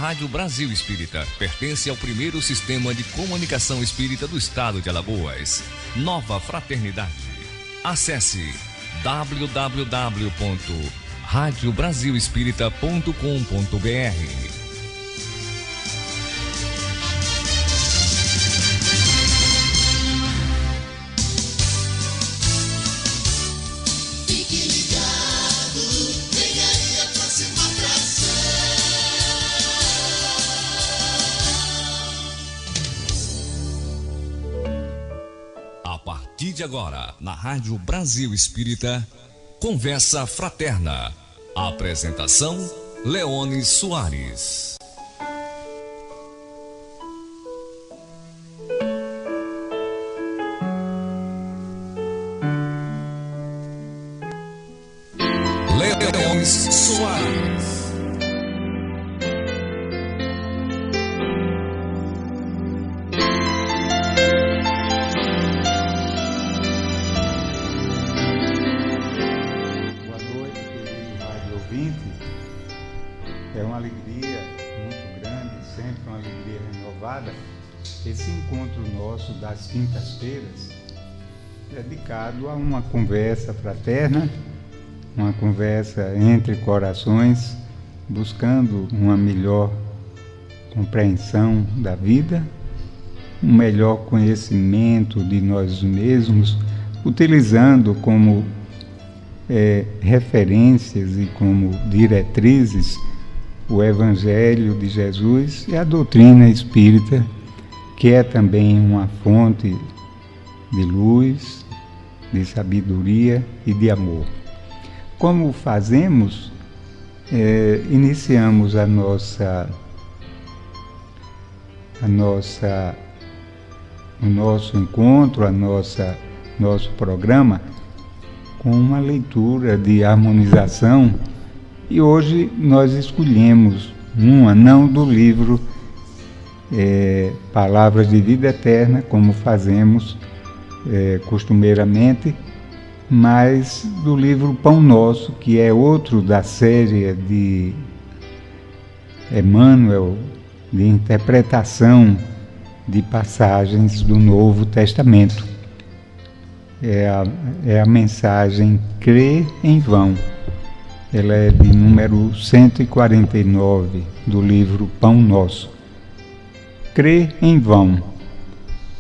Rádio Brasil Espírita pertence ao primeiro sistema de comunicação espírita do estado de Alagoas. Nova Fraternidade. Acesse www.radiobrasilespírita.com.br. De agora, na Rádio Brasil Espírita, Conversa Fraterna. Apresentação, Leone Soares. Leone Soares. Esse encontro nosso das quintas-feiras, dedicado a uma conversa fraterna, uma conversa entre corações, buscando uma melhor compreensão da vida, um melhor conhecimento de nós mesmos, utilizando como referências e como diretrizes o Evangelho de Jesus e a doutrina espírita, que é também uma fonte de luz, de sabedoria e de amor. Como fazemos? Iniciamos o nosso encontro, nosso programa, com uma leitura de harmonização, e hoje nós escolhemos uma, não do livro Palavras de Vida Eterna, como fazemos costumeiramente, mas do livro Pão Nosso, que é outro da série de Emmanuel, de interpretação de passagens do Novo Testamento. É a mensagem Crê em Vão. Ela é de número 149 do livro Pão Nosso. Crê em vão,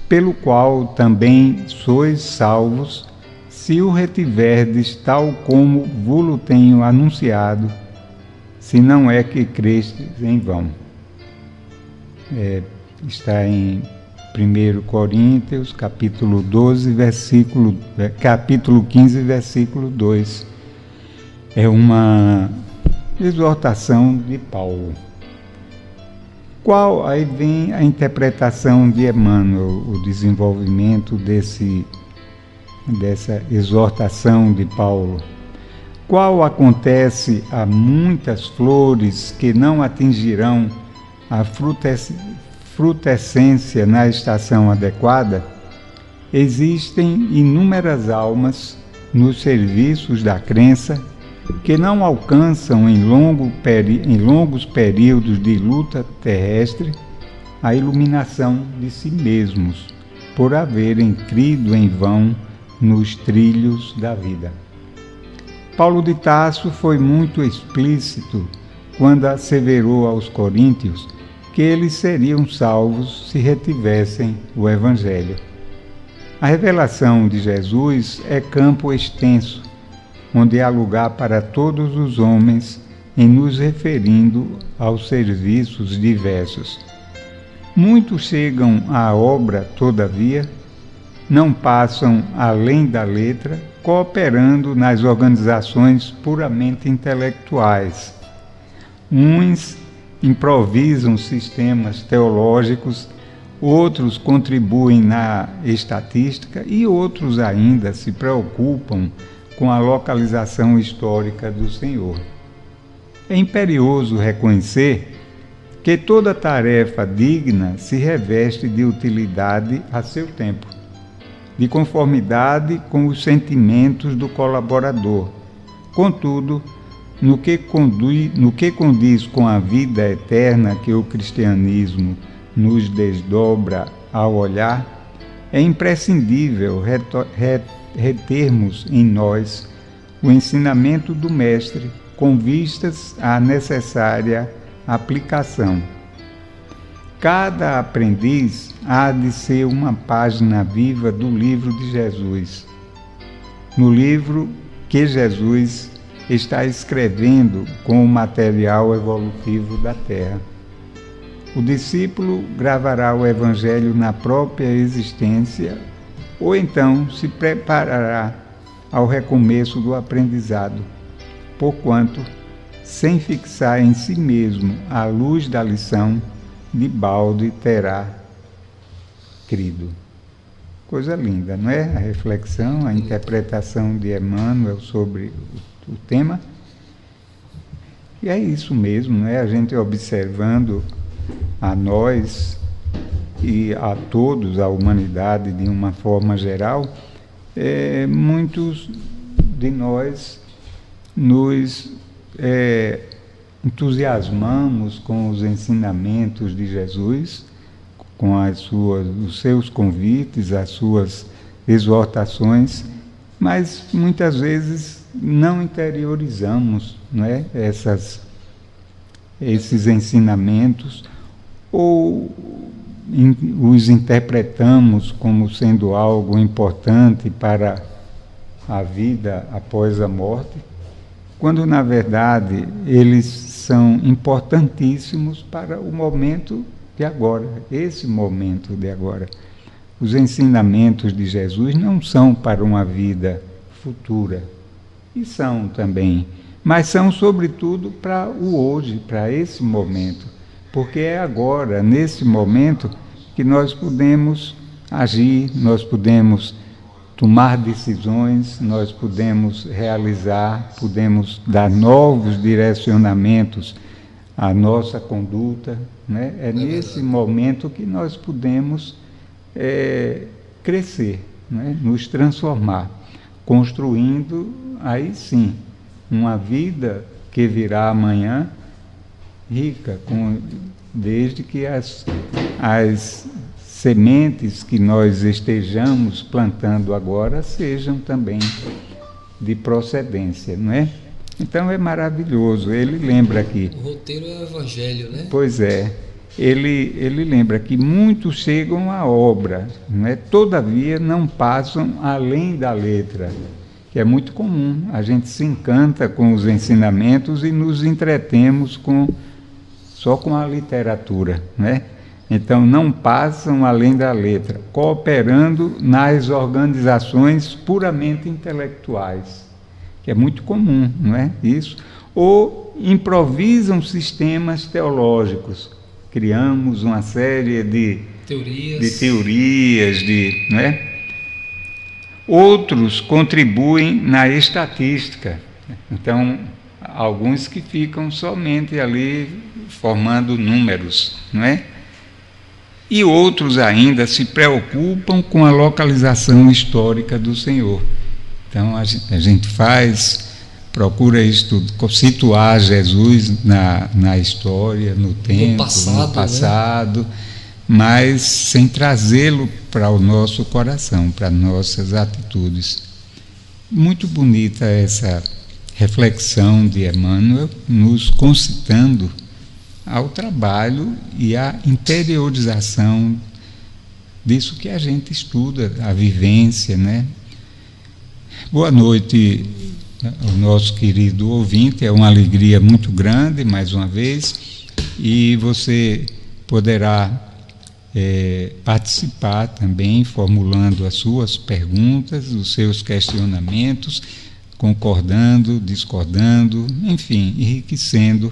pelo qual também sois salvos, se o retiverdes tal como vos tenho anunciado, se não é que crestes em vão. Está em 1 Coríntios, capítulo 15, versículo 2. É uma exortação de Paulo. Aí vem a interpretação de Emmanuel, o desenvolvimento dessa exortação de Paulo. Qual acontece a muitas flores que não atingirão a frutescência na estação adequada, existem inúmeras almas nos serviços da crença que não alcançam em longos períodos de luta terrestre a iluminação de si mesmos, por haverem crido em vão nos trilhos da vida. Paulo de Tarso foi muito explícito quando asseverou aos coríntios que eles seriam salvos se retivessem o Evangelho. A revelação de Jesus é campo extenso, onde há lugar para todos os homens, em nos referindo aos serviços diversos. Muitos chegam à obra, todavia, não passam além da letra, cooperando nas organizações puramente intelectuais. Uns improvisam sistemas teológicos, outros contribuem na estatística e outros ainda se preocupam com a localização histórica do Senhor. É imperioso reconhecer que toda tarefa digna se reveste de utilidade a seu tempo, de conformidade com os sentimentos do colaborador. Contudo, no que condiz com a vida eterna que o cristianismo nos desdobra ao olhar, é imprescindível retermos em nós o ensinamento do Mestre com vistas à necessária aplicação. Cada aprendiz há de ser uma página viva do livro de Jesus, no livro que Jesus está escrevendo com o material evolutivo da Terra. O discípulo gravará o Evangelho na própria existência ou então se preparará ao recomeço do aprendizado, porquanto, sem fixar em si mesmo a luz da lição, de balde terá crido. Coisa linda, não é? A reflexão, a interpretação de Emmanuel sobre o tema. E é isso mesmo, não é? A gente observando a nós e a todos, a humanidade de uma forma geral, muitos de nós nos entusiasmamos com os ensinamentos de Jesus, com os seus convites, as suas exortações, mas muitas vezes não interiorizamos, não é? Esses ensinamentos, ou os interpretamos como sendo algo importante para a vida após a morte, quando na verdade eles são importantíssimos para o momento de agora, esse momento de agora. Os ensinamentos de Jesus não são para uma vida futura, e são também, mas são sobretudo para o hoje, para esse momento, porque é agora, nesse momento, que nós podemos agir, nós podemos tomar decisões, nós podemos realizar, podemos dar novos direcionamentos à nossa conduta, né? É nesse momento que nós podemos crescer, né? Nos transformar, construindo, aí sim, uma vida que virá amanhã rica, desde que as sementes que nós estejamos plantando agora sejam também de procedência, não é? Então é maravilhoso. Ele lembra aqui. O roteiro é o Evangelho, né? Pois é. Ele lembra que muitos chegam à obra, não é? Todavia não passam além da letra, que é muito comum. A gente se encanta com os ensinamentos e nos entretemos só com a literatura, né? Então, não passam além da letra, cooperando nas organizações puramente intelectuais, que é muito comum, não é? Isso. Ou improvisam sistemas teológicos. Criamos uma série de teorias, não é? Outros contribuem na estatística. Então, alguns que ficam somente ali formando números, não é? E outros ainda se preocupam com a localização histórica do Senhor. Então a gente procura situar Jesus na história, no tempo, no passado, né? Mas sem trazê-lo para o nosso coração, para nossas atitudes. Muito bonita essa reflexão de Emmanuel, nos concitando ao trabalho e à interiorização disso que a gente estuda, a vivência, né? Boa noite ao nosso querido ouvinte, é uma alegria muito grande, mais uma vez, e você poderá participar também, formulando as suas perguntas, os seus questionamentos, concordando, discordando, enfim, enriquecendo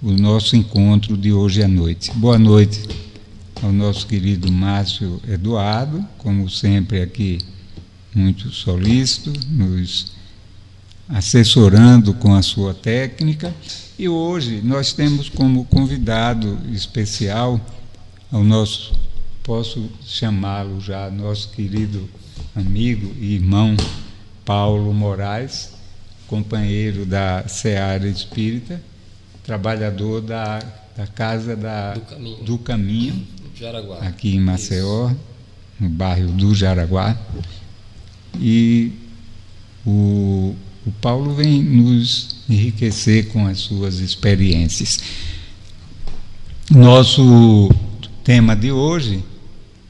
o nosso encontro de hoje à noite. Boa noite ao nosso querido Márcio Eduardo, como sempre aqui, muito solícito, nos assessorando com a sua técnica. E hoje nós temos como convidado especial ao nosso, posso chamá-lo já, nosso querido amigo e irmão Paulo Moraes, companheiro da Seara Espírita, trabalhador da Casa do Caminho, Jaraguá, aqui em Maceió, no bairro do Jaraguá. E o Paulo vem nos enriquecer com as suas experiências. Nosso tema de hoje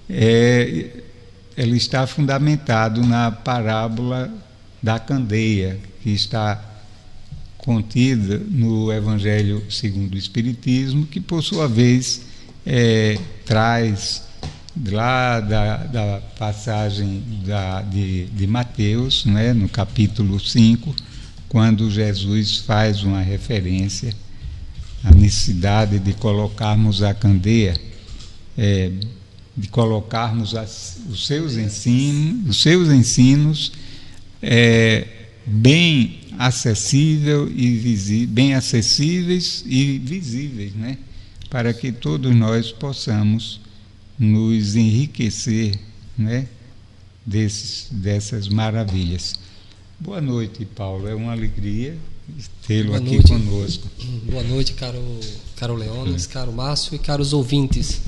ele está fundamentado na parábola da candeia, que está contida no Evangelho segundo o Espiritismo, que por sua vez traz lá da passagem de Mateus, né, no capítulo 5, quando Jesus faz uma referência à necessidade de colocarmos a candeia, de colocarmos os seus ensinos bem acessíveis e visíveis, né? Para que todos nós possamos nos enriquecer, né? Dessas maravilhas. Boa noite, Paulo. É uma alegria tê-lo aqui conosco. Boa noite, caro Leones, caro Márcio e caros ouvintes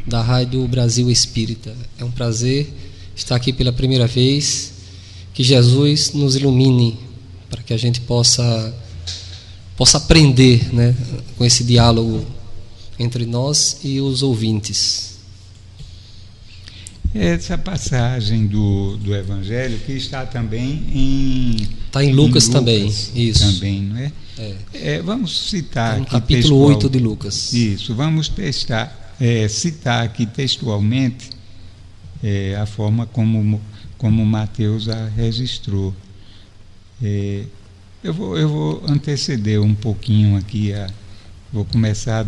da Rádio Brasil Espírita. É um prazer estar aqui pela primeira vez. Que Jesus nos ilumine para que a gente possa aprender, né, com esse diálogo entre nós e os ouvintes. Essa passagem do Evangelho que está também está em Lucas também, isso. Também, não é? Vamos citar aqui capítulo 8 de Lucas. Isso, vamos citar aqui textualmente a forma como Mateus a registrou. Eu vou anteceder um pouquinho aqui, vou começar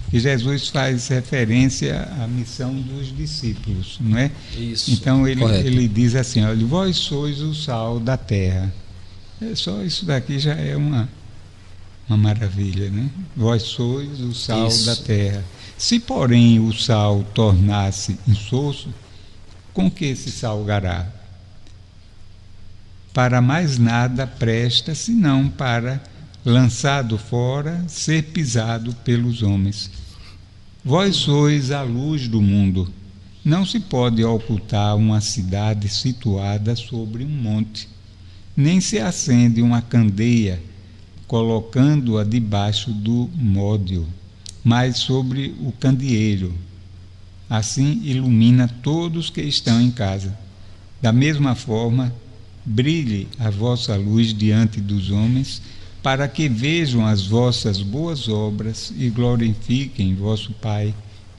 que Jesus faz referência à missão dos discípulos, não é? Isso. Então ele diz assim: olha, vós sois o sal da terra. Só isso daqui já é uma maravilha, né? Vós sois o sal da terra. Se, porém, o sal tornar-se insosso, com que se salgará? Para mais nada presta, senão para, lançado fora, ser pisado pelos homens. Vós sois a luz do mundo. Não se pode ocultar uma cidade situada sobre um monte, nem se acende uma candeia, colocando-a debaixo do módio, mas sobre o candeeiro. Assim ilumina todos que estão em casa. Da mesma forma, brilhe a vossa luz diante dos homens, para que vejam as vossas boas obras e glorifiquem vosso Pai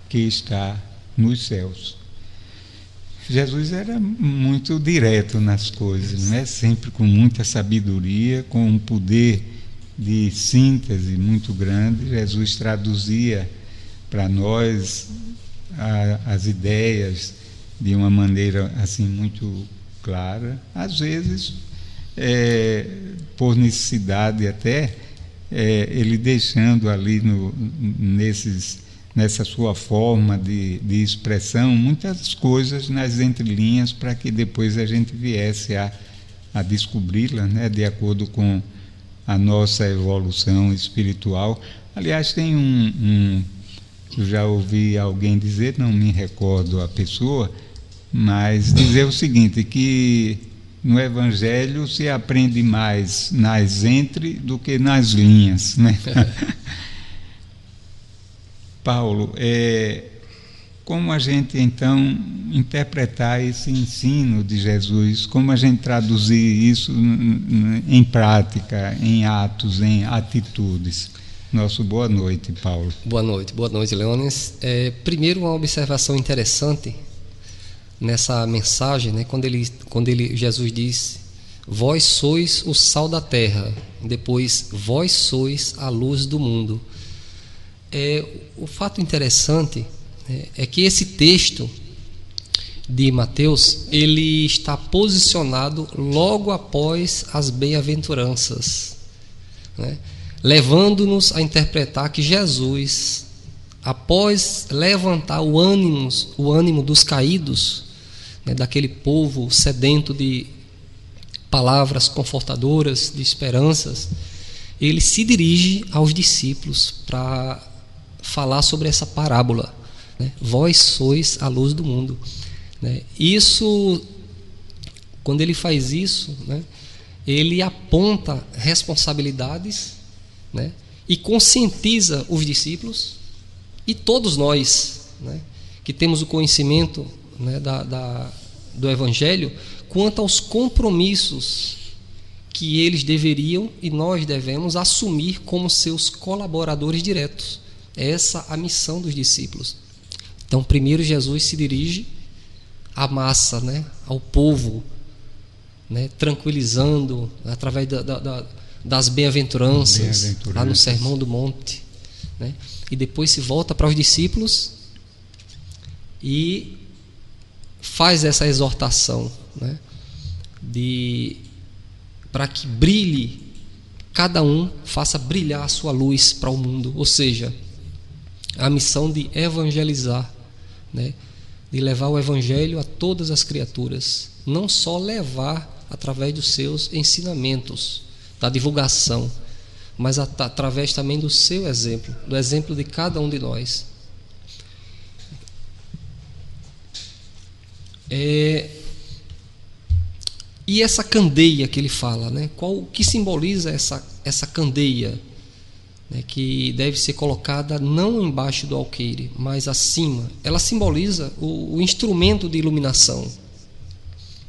que está nos céus. Jesus era muito direto nas coisas, né? Sempre com muita sabedoria, com um poder de síntese muito grande. Jesus traduzia para nós as ideias de uma maneira assim muito clara, às vezes por necessidade até, ele deixando ali nessa sua forma de expressão muitas coisas nas entrelinhas para que depois a gente viesse a descobri-la, né, de acordo com a nossa evolução espiritual. Aliás, tem eu já ouvi alguém dizer, não me recordo a pessoa, mas dizer o seguinte, que no Evangelho se aprende mais nas do que nas linhas, né? Paulo, como a gente então interpretar esse ensino de Jesus, como a gente traduzir isso em prática, em atos, em atitudes? Nosso boa noite, Paulo. Boa noite, Leones. Primeiro, uma observação interessante nessa mensagem, né, quando Jesus diz: vós sois o sal da terra, depois vós sois a luz do mundo. O fato interessante é que esse texto de Mateus, ele está posicionado logo após as bem-aventuranças, né, levando-nos a interpretar que Jesus, após levantar o ânimo dos caídos, né, daquele povo sedento palavras confortadoras, de esperanças, ele se dirige aos discípulos para falar sobre essa parábola, né? Vós sois a luz do mundo, né? Isso, quando ele faz isso, né, ele aponta responsabilidades, né, e conscientiza os discípulos e todos nós, né, que temos o conhecimento, né, do Evangelho, quanto aos compromissos que eles deveriam e nós devemos assumir como seus colaboradores diretos. Essa é a missão dos discípulos. Então, primeiro Jesus se dirige à massa, né, ao povo, né, tranquilizando através das bem-aventuranças, lá no Sermão do Monte, né, e depois se volta para os discípulos e faz essa exortação, né, para que brilhe, cada um faça brilhar a sua luz para o mundo, ou seja, a missão de evangelizar, né, de levar o Evangelho a todas as criaturas, não só levar através dos seus ensinamentos, da divulgação, mas através também do seu exemplo, do exemplo de cada um de nós. E essa candeia que ele fala, né? O que simboliza essa candeia, né, que deve ser colocada não embaixo do alqueire, mas acima? Ela simboliza o instrumento de iluminação.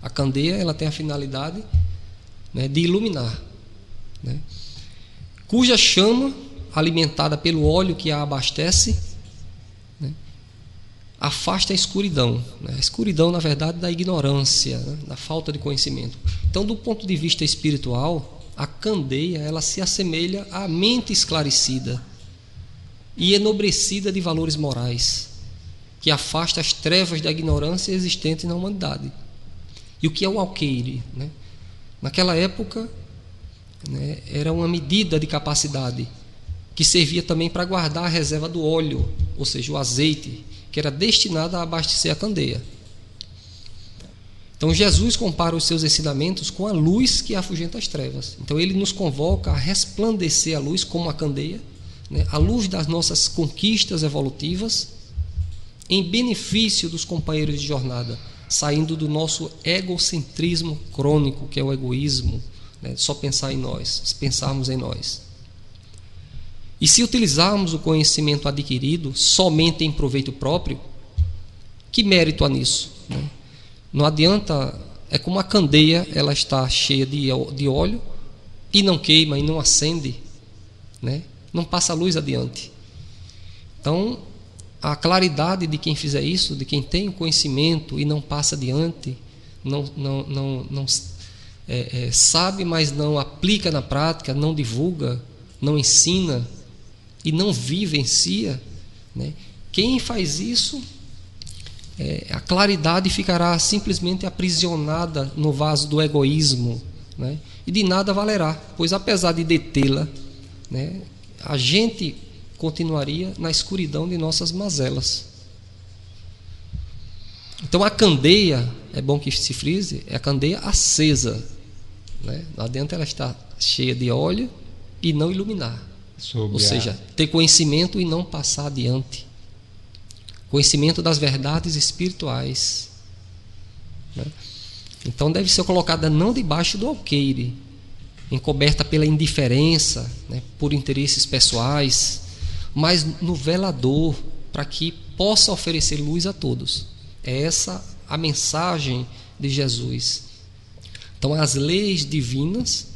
A candeia, ela tem a finalidade, né, de iluminar, né, cuja chama, alimentada pelo óleo que a abastece, né, afasta a escuridão, né? A escuridão, na verdade, da ignorância, né, da falta de conhecimento. Então, do ponto de vista espiritual, a candeia, ela se assemelha à mente esclarecida e enobrecida de valores morais, que afasta as trevas da ignorância existente na humanidade. E o que é o alqueire, né? Naquela época, né, era uma medida de capacidade que servia também para guardar a reserva do óleo, ou seja, o azeite, que era destinado a abastecer a candeia. Então Jesus compara os seus ensinamentos com a luz que afugenta as trevas. Então ele nos convoca a resplandecer a luz como a candeia, né, a luz das nossas conquistas evolutivas, em benefício dos companheiros de jornada, saindo do nosso egocentrismo crônico, que é o egoísmo, né, só pensar em nós, pensarmos em nós. E se utilizarmos o conhecimento adquirido somente em proveito próprio, que mérito há nisso, né? Não adianta, é como a candeia, ela está cheia de óleo e não queima e não acende, né? Não passa a luz adiante. Então, a claridade de quem fizer isso, de quem tem o conhecimento e não passa adiante, não sabe, mas não aplica na prática, não divulga, não ensina e não vivencia, né? Quem faz isso, a claridade ficará simplesmente aprisionada no vaso do egoísmo, né? E de nada valerá, pois apesar de detê-la, né, a gente continuaria na escuridão de nossas mazelas. Então a candeia, é bom que se frise, é a candeia acesa, né? Não adianta ela estar cheia de óleo e não iluminar, ou seja, ter conhecimento e não passar adiante. Conhecimento das verdades espirituais, né? Então deve ser colocada não debaixo do alqueire, encoberta pela indiferença, né, por interesses pessoais, mas no velador, para que possa oferecer luz a todos. É essa a mensagem de Jesus. Então as leis divinas,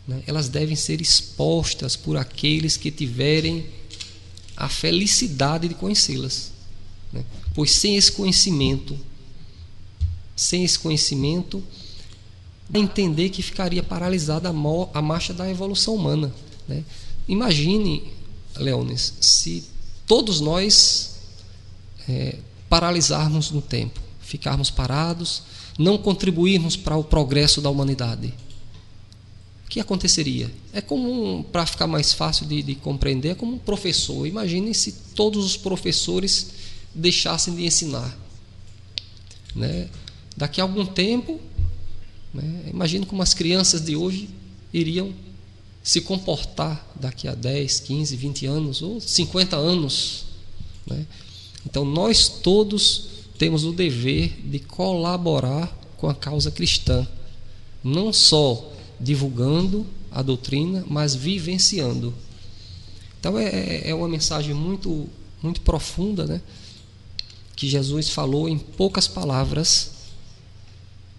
né, elas devem ser expostas por aqueles que tiverem a felicidade de conhecê-las, né? Pois sem esse conhecimento, entender que ficaria paralisada a marcha da evolução humana, né? Imagine, Leones, se todos nós paralisarmos no tempo, ficarmos parados, não contribuirmos para o progresso da humanidade, o que aconteceria? É como, para ficar mais fácil de compreender, é como um professor. Imagine se todos os professores deixassem de ensinar, né? Daqui a algum tempo né? Imagino como as crianças de hoje iriam se comportar daqui a 10, 15, 20 anos ou 50 anos, né? Então nós todos temos o dever de colaborar com a causa cristã, não só divulgando a doutrina, mas vivenciando. Então é uma mensagem muito, muito profunda, né? Que Jesus falou em poucas palavras,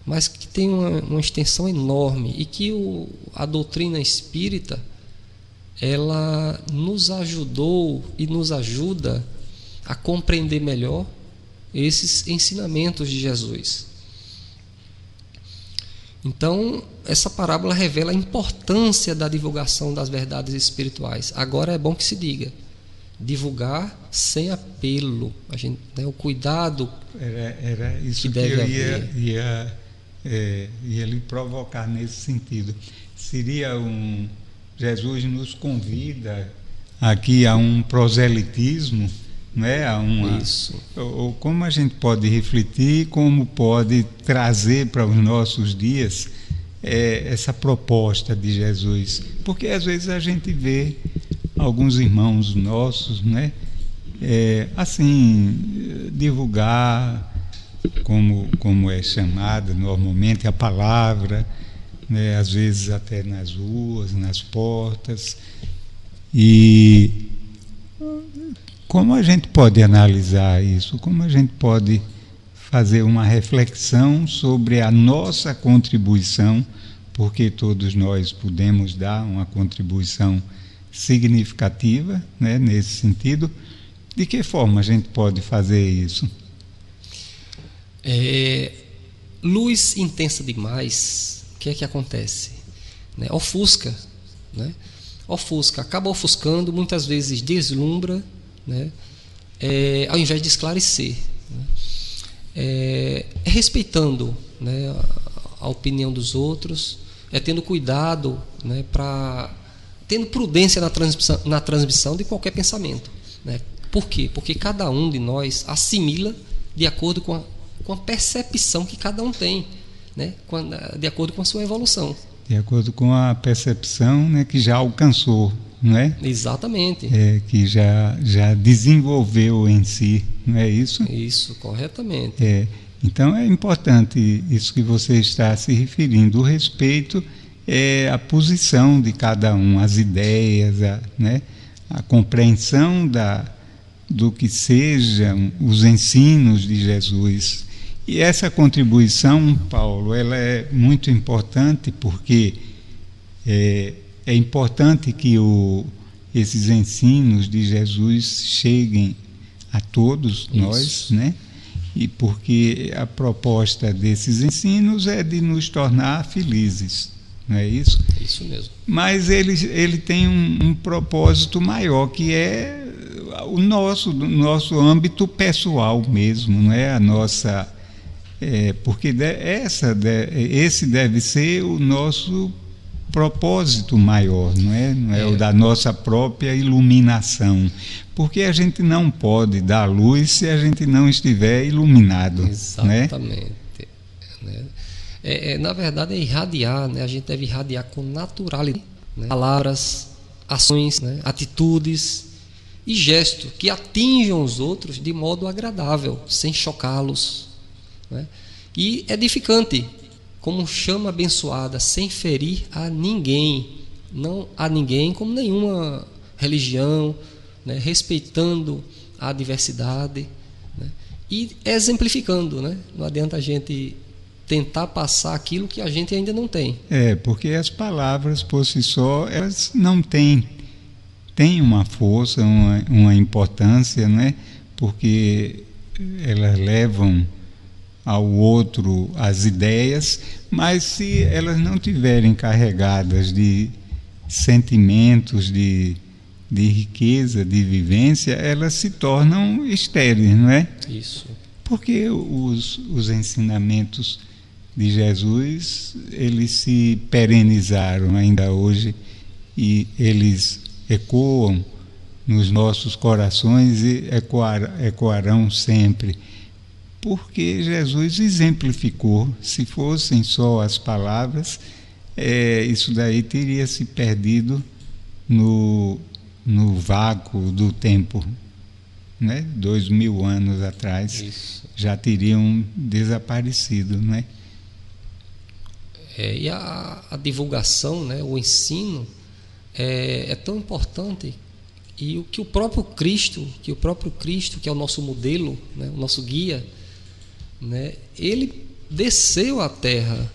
mas que tem uma extensão enorme, e que a doutrina espírita, ela nos ajudou e nos ajuda a compreender melhor esses ensinamentos de Jesus. Então, essa parábola revela a importância da divulgação das verdades espirituais. Agora é bom que se diga, divulgar sem apelo, a gente, né, o cuidado era isso que deve eu haver. ia lhe provocar nesse sentido. Seria Jesus nos convida aqui a um proselitismo, não é? Isso. Ou como a gente pode refletir, como pode trazer para os nossos dias essa proposta de Jesus, porque às vezes a gente vê alguns irmãos nossos, né, assim, divulgar como é chamada normalmente a palavra, né, às vezes até nas ruas, nas portas. E como a gente pode analisar isso? Como a gente pode fazer uma reflexão sobre a nossa contribuição, porque todos nós podemos dar uma contribuição significativa, né, nesse sentido. De que forma a gente pode fazer isso? Luz intensa demais, o que é que acontece? Né? Ofusca, né? Ofusca, acaba ofuscando, muitas vezes deslumbra, né? Ao invés de esclarecer, né? Respeitando, né, a opinião dos outros, tendo cuidado, né, tendo prudência na transmissão de qualquer pensamento, né? Por quê? Porque cada um de nós assimila de acordo com a percepção que cada um tem, né? De acordo com a sua evolução. De acordo com a percepção, né, que já alcançou, não é? Exatamente. Que já desenvolveu em si, não é isso? Isso, corretamente. Então é importante isso que você está se referindo. O respeito é a posição de cada um, as ideias, né, a compreensão do que sejam os ensinos de Jesus. E essa contribuição, Paulo, ela é muito importante, porque é importante que esses ensinos de Jesus cheguem a todos nós, né? E porque a proposta desses ensinos é de nos tornar felizes, não é isso? Isso mesmo. Mas ele tem um propósito maior, que é o nosso âmbito pessoal mesmo, não é? A nossa... porque esse deve ser o nosso propósito maior, não é o da nossa própria iluminação, porque a gente não pode dar luz se a gente não estiver iluminado. Exatamente, né? Na verdade é irradiar, né? A gente deve irradiar com naturalidade, né? Palavras, ações, né? Atitudes e gestos que atinjam os outros de modo agradável, sem chocá-los, né? E edificante, como chama abençoada, sem ferir a ninguém, não a ninguém como nenhuma religião, né? Respeitando a diversidade, né? E exemplificando, né? Não adianta a gente tentar passar aquilo que a gente ainda não tem. Porque as palavras por si só, elas não têm uma força, uma importância, né? Porque elas levam ao outro as ideias, mas se elas não tiverem carregadas de sentimentos, de riqueza, de vivência, elas se tornam estéreis, não é? Isso. Porque os ensinamentos de Jesus, eles se perenizaram ainda hoje e eles ecoam nos nossos corações e ecoarão sempre. porque Jesus exemplificou. Se fossem só as palavras, isso daí teria se perdido no vácuo do tempo, né? 2000 anos atrás. Isso. Já teriam desaparecido, né? E a divulgação, né, o ensino é tão importante, e o que o próprio Cristo, que é o nosso modelo, né, o nosso guia, né, ele desceu à Terra,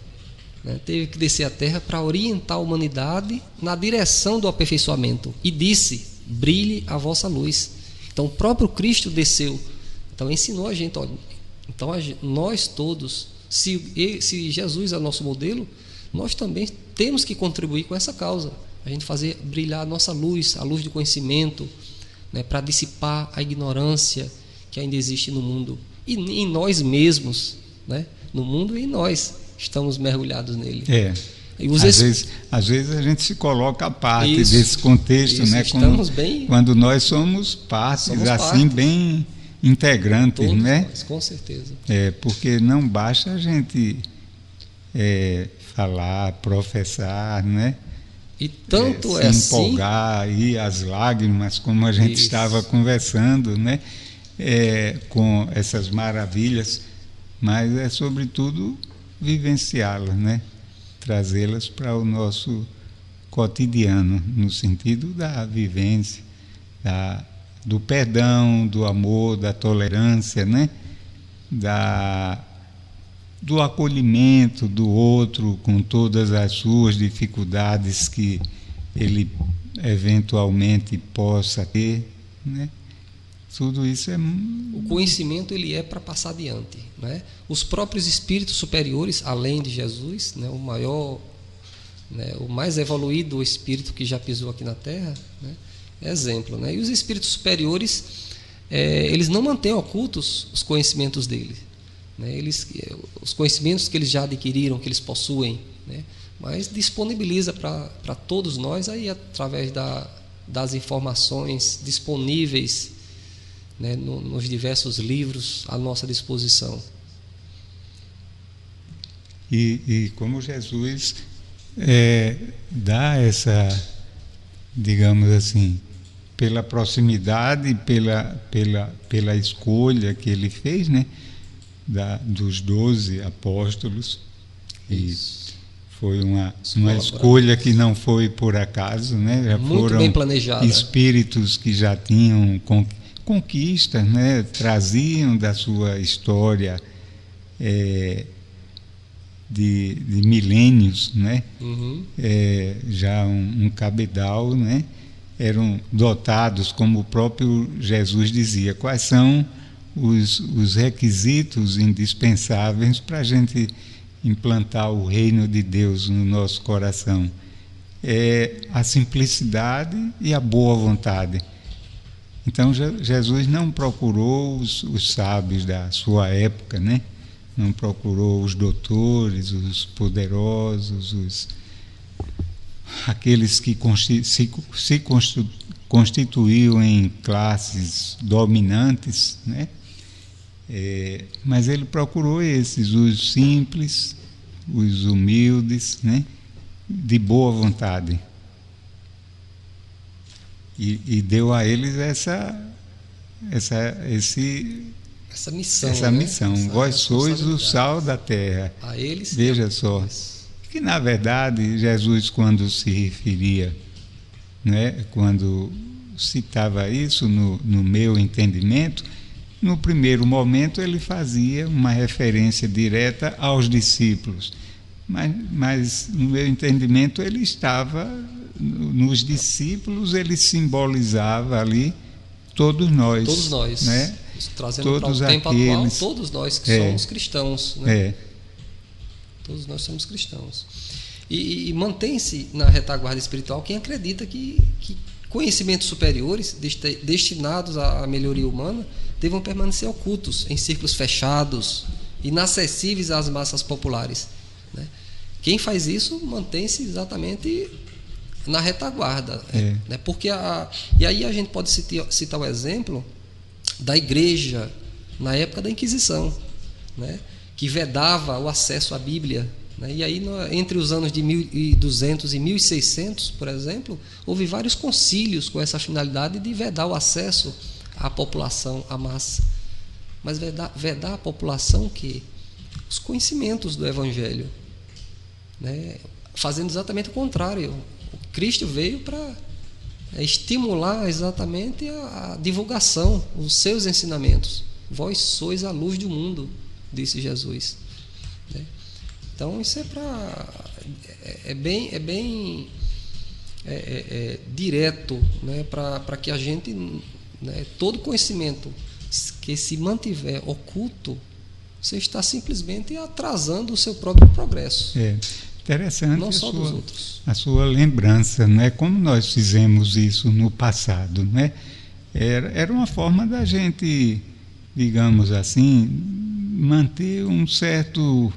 né, teve que descer à Terra para orientar a humanidade na direção do aperfeiçoamento, e disse: brilhe a vossa luz. Então o próprio Cristo desceu, então ensinou a gente, olha, então nós todos, se Jesus é nosso modelo, nós também temos que contribuir com essa causa, a gente fazer brilhar a nossa luz, a luz do conhecimento, né, para dissipar a ignorância que ainda existe no mundo e em nós mesmos, né? No mundo e em nós estamos mergulhados nele. Às vezes a gente se coloca à parte Isso, desse contexto, isso, né? Quando nós somos partes, bem integrantes, todos né? Nós, com certeza. Porque não basta a gente falar, professar, né? E tanto se assim, empolgar, e as lágrimas, como a gente estava conversando, né? Com essas maravilhas, mas é sobretudo vivenciá-las, né? Trazê-las para o nosso cotidiano, no sentido da vivência, do perdão, do amor, da tolerância, né? Do acolhimento do outro com todas as suas dificuldades que ele eventualmente possa ter, né? Tudo isso o conhecimento ele é para passar adiante, né? Os próprios espíritos superiores, além de Jesus, né, o maior, né, o mais evoluído espírito que já pisou aqui na Terra, né, é exemplo, né? E os espíritos superiores, eles não mantêm ocultos os conhecimentos deles, né? Os conhecimentos que eles já adquiriram, que eles possuem, né? Mas disponibiliza para todos nós aí através das informações disponíveis, né, nos diversos livros à nossa disposição. E como Jesus dá essa, digamos assim, pela proximidade, pela escolha que ele fez, né, dos 12 apóstolos, e foi uma escolha que não foi por acaso, né? Já muito foram bem planejada. Espíritos que já tinham conquistas, né? Traziam da sua história de milênios, né? Já um cabedal, né? Eram dotados, como o próprio Jesus dizia, quais são os requisitos indispensáveis para a gente implantar o reino de Deus no nosso coração. A simplicidade e a boa vontade. Então Jesus não procurou os sábios da sua época, né? Não procurou os doutores, os poderosos, aqueles que se constituíam em classes dominantes, né? Mas ele procurou os simples, os humildes, né? De boa vontade. E deu a eles essa missão. Vós sois o sal da terra. A eles, veja só, que na verdade Jesus, quando se referia, né, quando citava isso no meu entendimento, no primeiro momento ele fazia uma referência direta aos discípulos, mas no meu entendimento ele estava nos discípulos, ele simbolizava ali todos nós, né? Trazendo para o tempo atual, todos nós que somos cristãos, né? Todos nós somos cristãos. E mantém-se na retaguarda espiritual quem acredita que conhecimentos superiores destinados à melhoria humana devam permanecer ocultos em círculos fechados, inacessíveis às massas populares, né? Quem faz isso mantém-se exatamente na retaguarda, né? Porque e aí a gente pode citar o exemplo da igreja na época da Inquisição, né, que vedava o acesso à Bíblia, né? E aí, entre os anos de 1200 e 1600, por exemplo, houve vários concílios com essa finalidade de vedar o acesso à população, à massa. Mas vedar à população que os conhecimentos do Evangelho, né? Fazendo exatamente o contrário. O Cristo veio para estimular exatamente a divulgação, os seus ensinamentos. Vós sois a luz do mundo, disse Jesus, né? Então isso é bem direto, né? Para que a gente, né, todo conhecimento que se mantiver oculto, você está simplesmente atrasando o seu próprio progresso. Interessante não só dos outros. A sua lembrança, né? Como nós fizemos isso no passado, né? Era uma forma da gente, digamos assim, manter um certo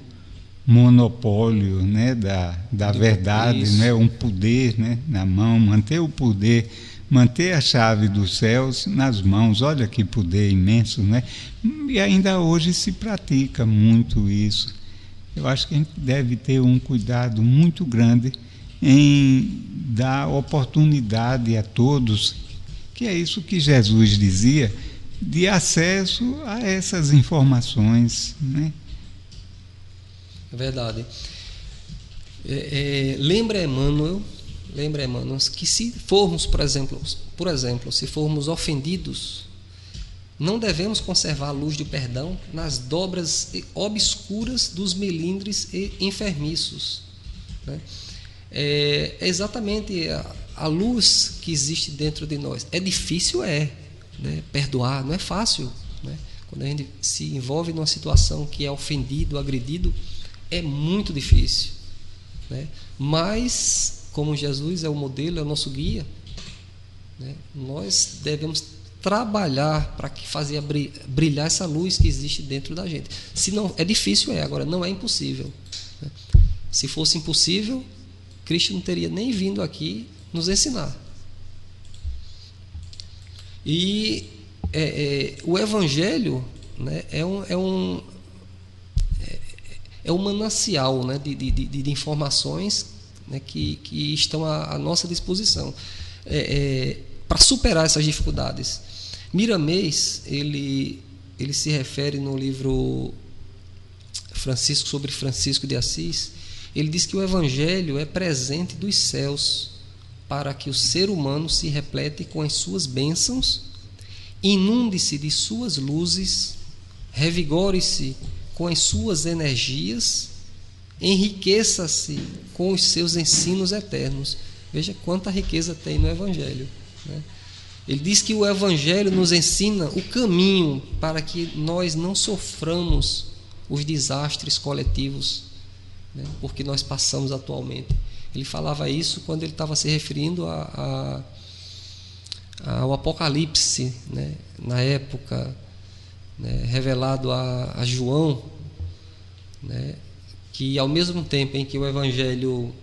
monopólio, né, da verdade, né, um poder, né, na mão, manter o poder, manter a chave dos céus nas mãos. Olha que poder imenso, né? E ainda hoje se pratica muito isso. Eu acho que a gente deve ter um cuidado muito grande em dar oportunidade a todos, que é isso que Jesus dizia, de acesso a essas informações, né? É verdade. Lembra Emmanuel que se formos, por exemplo, se formos ofendidos, não devemos conservar a luz do perdão nas dobras obscuras dos melindres e enfermiços, né? É exatamente a luz que existe dentro de nós. É difícil, né? Perdoar não é fácil, né? Quando a gente se envolve numa situação que é ofendido, agredido, é muito difícil, né? Mas, como Jesus é o modelo, é o nosso guia, né, nós devemos trabalhar para que fazer brilhar essa luz que existe dentro da gente. Se não, é difícil, agora não é impossível, né? Se fosse impossível, Cristo não teria nem vindo aqui nos ensinar. E o Evangelho, né, é um manancial, né, de informações, né, que estão à nossa disposição para superar essas dificuldades. Miramês, ele se refere no livro sobre Francisco de Assis. Ele diz que o Evangelho é presente dos céus para que o ser humano se replete com as suas bênçãos, inunde-se de suas luzes, revigore-se com as suas energias, enriqueça-se com os seus ensinos eternos. Veja quanta riqueza tem no Evangelho, né? Ele diz que o Evangelho nos ensina o caminho para que nós não soframos os desastres coletivos, né, porque nós passamos atualmente. Ele falava isso quando ele estava se referindo ao Apocalipse, né, na época, né, revelado a João, né, que ao mesmo tempo em que o Evangelho,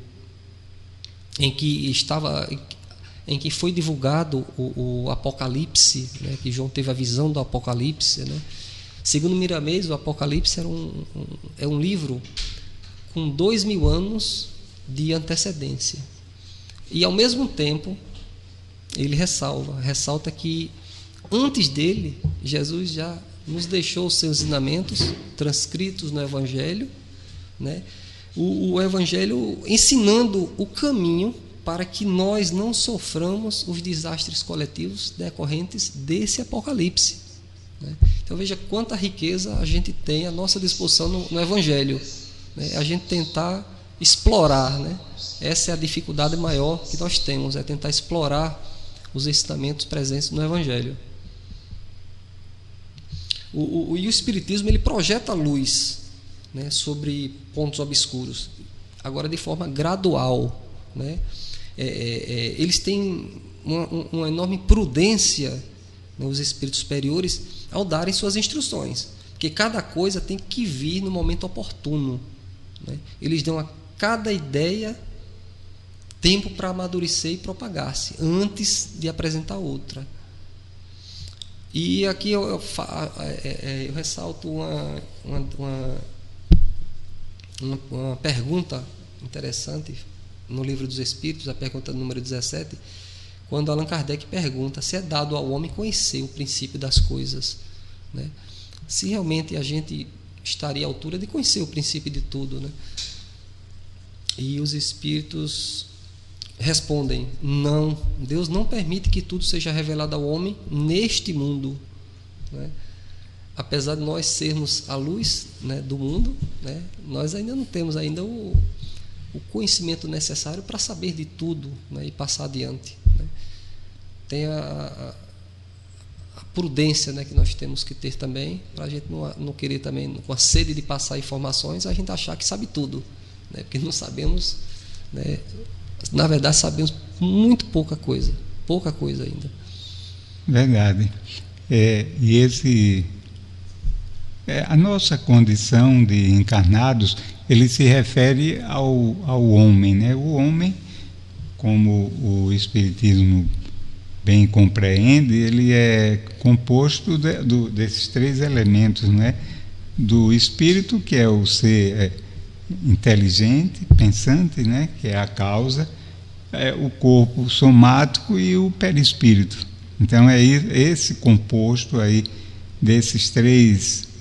em que foi divulgado o Apocalipse, né, que João teve a visão do Apocalipse, né, segundo Miramês, o Apocalipse é um livro com 2000 anos de antecedência. E ao mesmo tempo ele ressalta que antes dele, Jesus já nos deixou os seus ensinamentos transcritos no Evangelho, né? O Evangelho ensinando o caminho para que nós não soframos os desastres coletivos decorrentes desse Apocalipse, né? Então veja quanta riqueza a gente tem à nossa disposição no Evangelho, né? A gente tentar explorar, né? Essa é a dificuldade maior que nós temos, é tentar explorar os ensinamentos presentes no Evangelho. E o Espiritismo, ele projeta luz, né, sobre pontos obscuros, agora de forma gradual, né? Eles têm uma enorme prudência, né, os espíritos superiores, ao darem suas instruções, porque cada coisa tem que vir no momento oportuno, né? Eles dão a cada ideia tempo para amadurecer e propagar-se antes de apresentar outra. E aqui eu ressalto uma pergunta interessante no Livro dos Espíritos, a pergunta número 17, quando Allan Kardec pergunta se é dado ao homem conhecer o princípio das coisas, né? Se realmente a gente estaria à altura de conhecer o princípio de tudo, né? E os Espíritos respondem: não, Deus não permite que tudo seja revelado ao homem neste mundo, né? Apesar de nós sermos a luz, né, do mundo, né, nós ainda não temos ainda o conhecimento necessário para saber de tudo, né, e passar adiante, né? Tem a prudência, né, que nós temos que ter também, para a gente não querer também, com a sede de passar informações, a gente achar que sabe tudo, né, porque não sabemos, né, na verdade sabemos muito pouca coisa ainda. Verdade. A nossa condição de encarnados, ele se refere ao homem, né? O homem, como o Espiritismo bem compreende, ele é composto desses três elementos, né? Do espírito, que é o ser inteligente, pensante, né? Que é a causa, o corpo somático e o perispírito. Então é esse composto aí desses três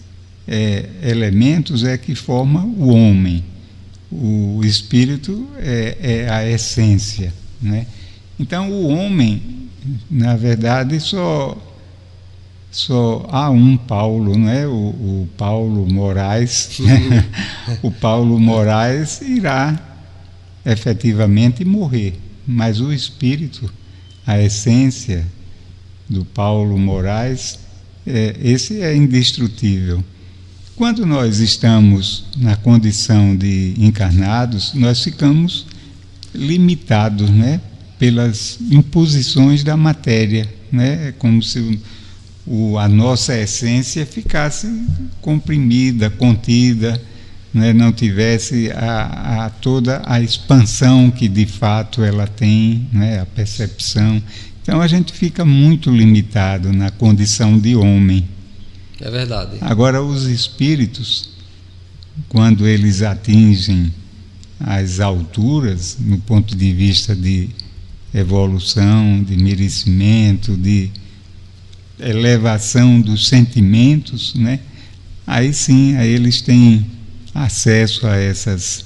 elementos é que forma o homem. O espírito é a essência, né? Então o homem, na verdade, só há um Paulo, não é? O Paulo Moraes. O Paulo Moraes irá efetivamente morrer, mas o espírito, a essência do Paulo Moraes, esse é indestrutível. Quando nós estamos na condição de encarnados, nós ficamos limitados, né, pelas imposições da matéria, né? É como se a nossa essência ficasse comprimida, contida, né? Não tivesse toda a expansão que de fato ela tem, né? A percepção. Então a gente fica muito limitado na condição de homem. É verdade. Agora, os espíritos, quando eles atingem as alturas, no ponto de vista de evolução, de merecimento, de elevação dos sentimentos, né? Aí sim, aí eles têm acesso a essas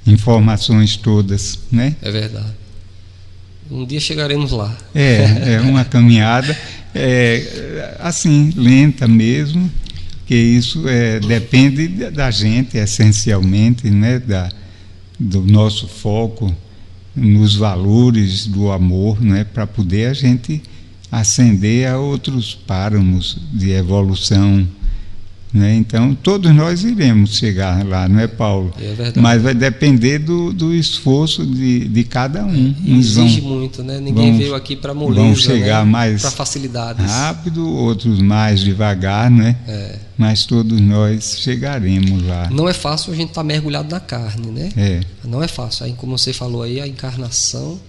informações todas, né? É verdade. Um dia chegaremos lá. É uma caminhada assim, lenta mesmo, que isso depende da gente, essencialmente, né? Do nosso foco nos valores do amor, né? Para poder a gente ascender a outros páramos de evolução, né? Então todos nós iremos chegar lá, não é, Paulo? É verdade. Mas vai depender do esforço de cada um. Exige muito, né? Ninguém veio aqui para moleza, vão chegar, né, mais para facilidades, rápido, outros mais devagar, né? Mas todos nós chegaremos lá. Não é fácil a gente estar mergulhado na carne, né? Não é fácil. Aí, como você falou aí, a encarnação,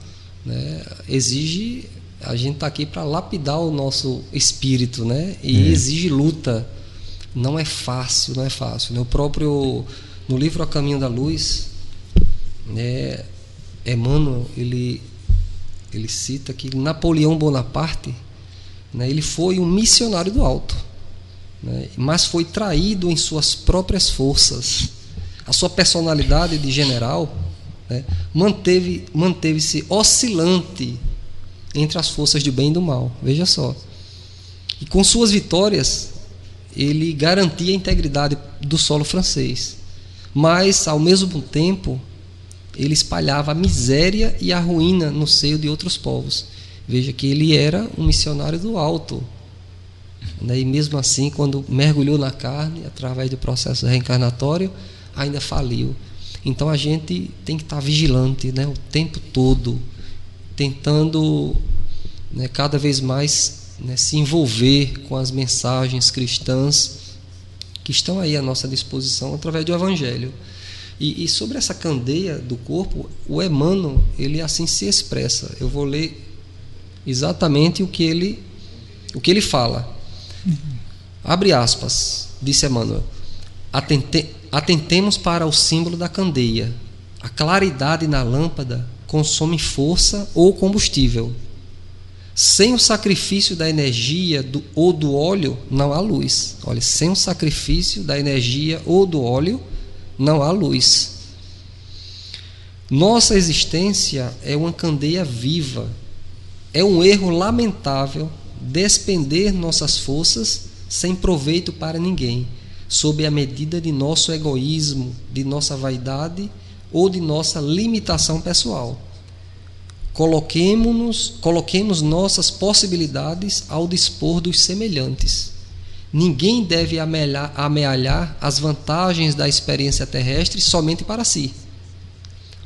né, exige, a gente está aqui para lapidar o nosso espírito, né? E exige luta. Não é fácil, não é fácil. No livro A Caminho da Luz, né, Emmanuel, ele cita que Napoleão Bonaparte, né, ele foi um missionário do alto, né, mas foi traído em suas próprias forças. A sua personalidade de general, né, manteve-se oscilante entre as forças do bem e do mal. Veja só. E com suas vitórias, ele garantia a integridade do solo francês, mas ao mesmo tempo ele espalhava a miséria e a ruína no seio de outros povos. Veja que ele era um missionário do alto, né? E mesmo assim, quando mergulhou na carne, através do processo reencarnatório, ainda faliu. Então a gente tem que estar vigilante, né, o tempo todo, tentando, né, cada vez mais, né, se envolver com as mensagens cristãs que estão aí à nossa disposição através do Evangelho. E sobre essa candeia do corpo, o Emmanuel, ele assim se expressa. Eu vou ler exatamente o que ele fala. Abre aspas, disse Emmanuel. Atentemos para o símbolo da candeia. A claridade na lâmpada consome força ou combustível. Sem o sacrifício da energia ou do óleo, não há luz. Olha, sem o sacrifício da energia ou do óleo, não há luz. Nossa existência é uma candeia viva. É um erro lamentável despender nossas forças sem proveito para ninguém, sob a medida de nosso egoísmo, de nossa vaidade ou de nossa limitação pessoal. Coloquemos nossas possibilidades ao dispor dos semelhantes. Ninguém deve amealhar as vantagens da experiência terrestre somente para si.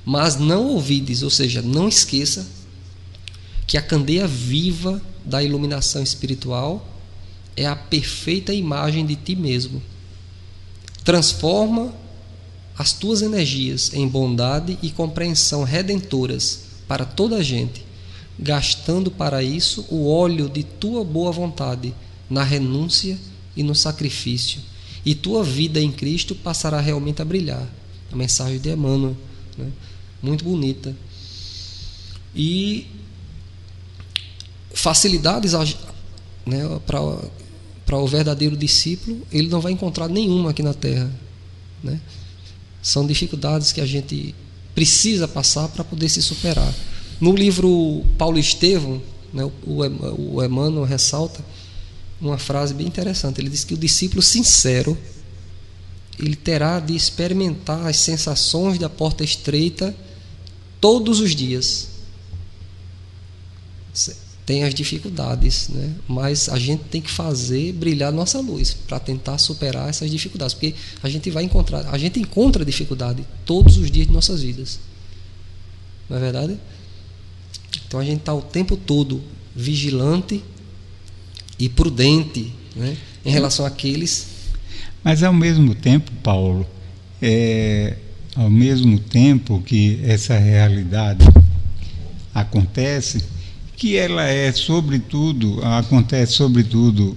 Mas não ouvides, ou seja, não esqueça que a candeia viva da iluminação espiritual é a perfeita imagem de ti mesmo. Transforma as tuas energias em bondade e compreensão redentoras para toda a gente, gastando para isso o óleo de tua boa vontade na renúncia e no sacrifício, e tua vida em Cristo passará realmente a brilhar. A mensagem de Emmanuel, né? Muito bonita. E facilidades, né, para o verdadeiro discípulo, ele não vai encontrar nenhuma aqui na Terra, né? São dificuldades que a gente precisa passar para poder se superar. No livro Paulo Estevão, né, o Emmanuel ressalta uma frase bem interessante. Ele diz que o discípulo sincero, ele terá de experimentar as sensações da porta estreita todos os dias. Tem as dificuldades, né? Mas a gente tem que fazer brilhar nossa luz para tentar superar essas dificuldades, porque a gente encontra dificuldade todos os dias de nossas vidas, não é verdade? Então a gente está o tempo todo vigilante e prudente, né, em relação àqueles. Mas ao mesmo tempo, Paulo, ao mesmo tempo que essa realidade acontece, que ela acontece sobretudo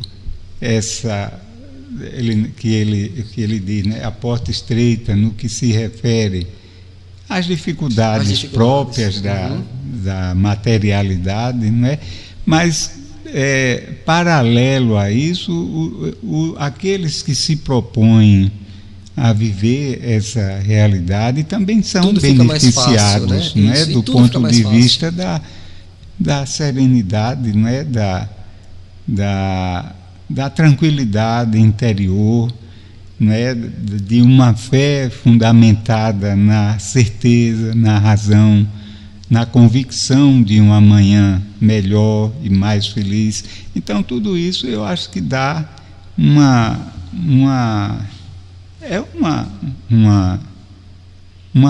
que ele diz, né, a porta estreita, no que se refere às dificuldades próprias da materialidade, não é? Mas paralelo a isso, aqueles que se propõem a viver essa realidade também são beneficiados, fácil, né? Do ponto de vista da serenidade, não é? Da tranquilidade interior, não é? De uma fé fundamentada na certeza, na razão, na convicção de um amanhã melhor e mais feliz. Então tudo isso eu acho que dá uma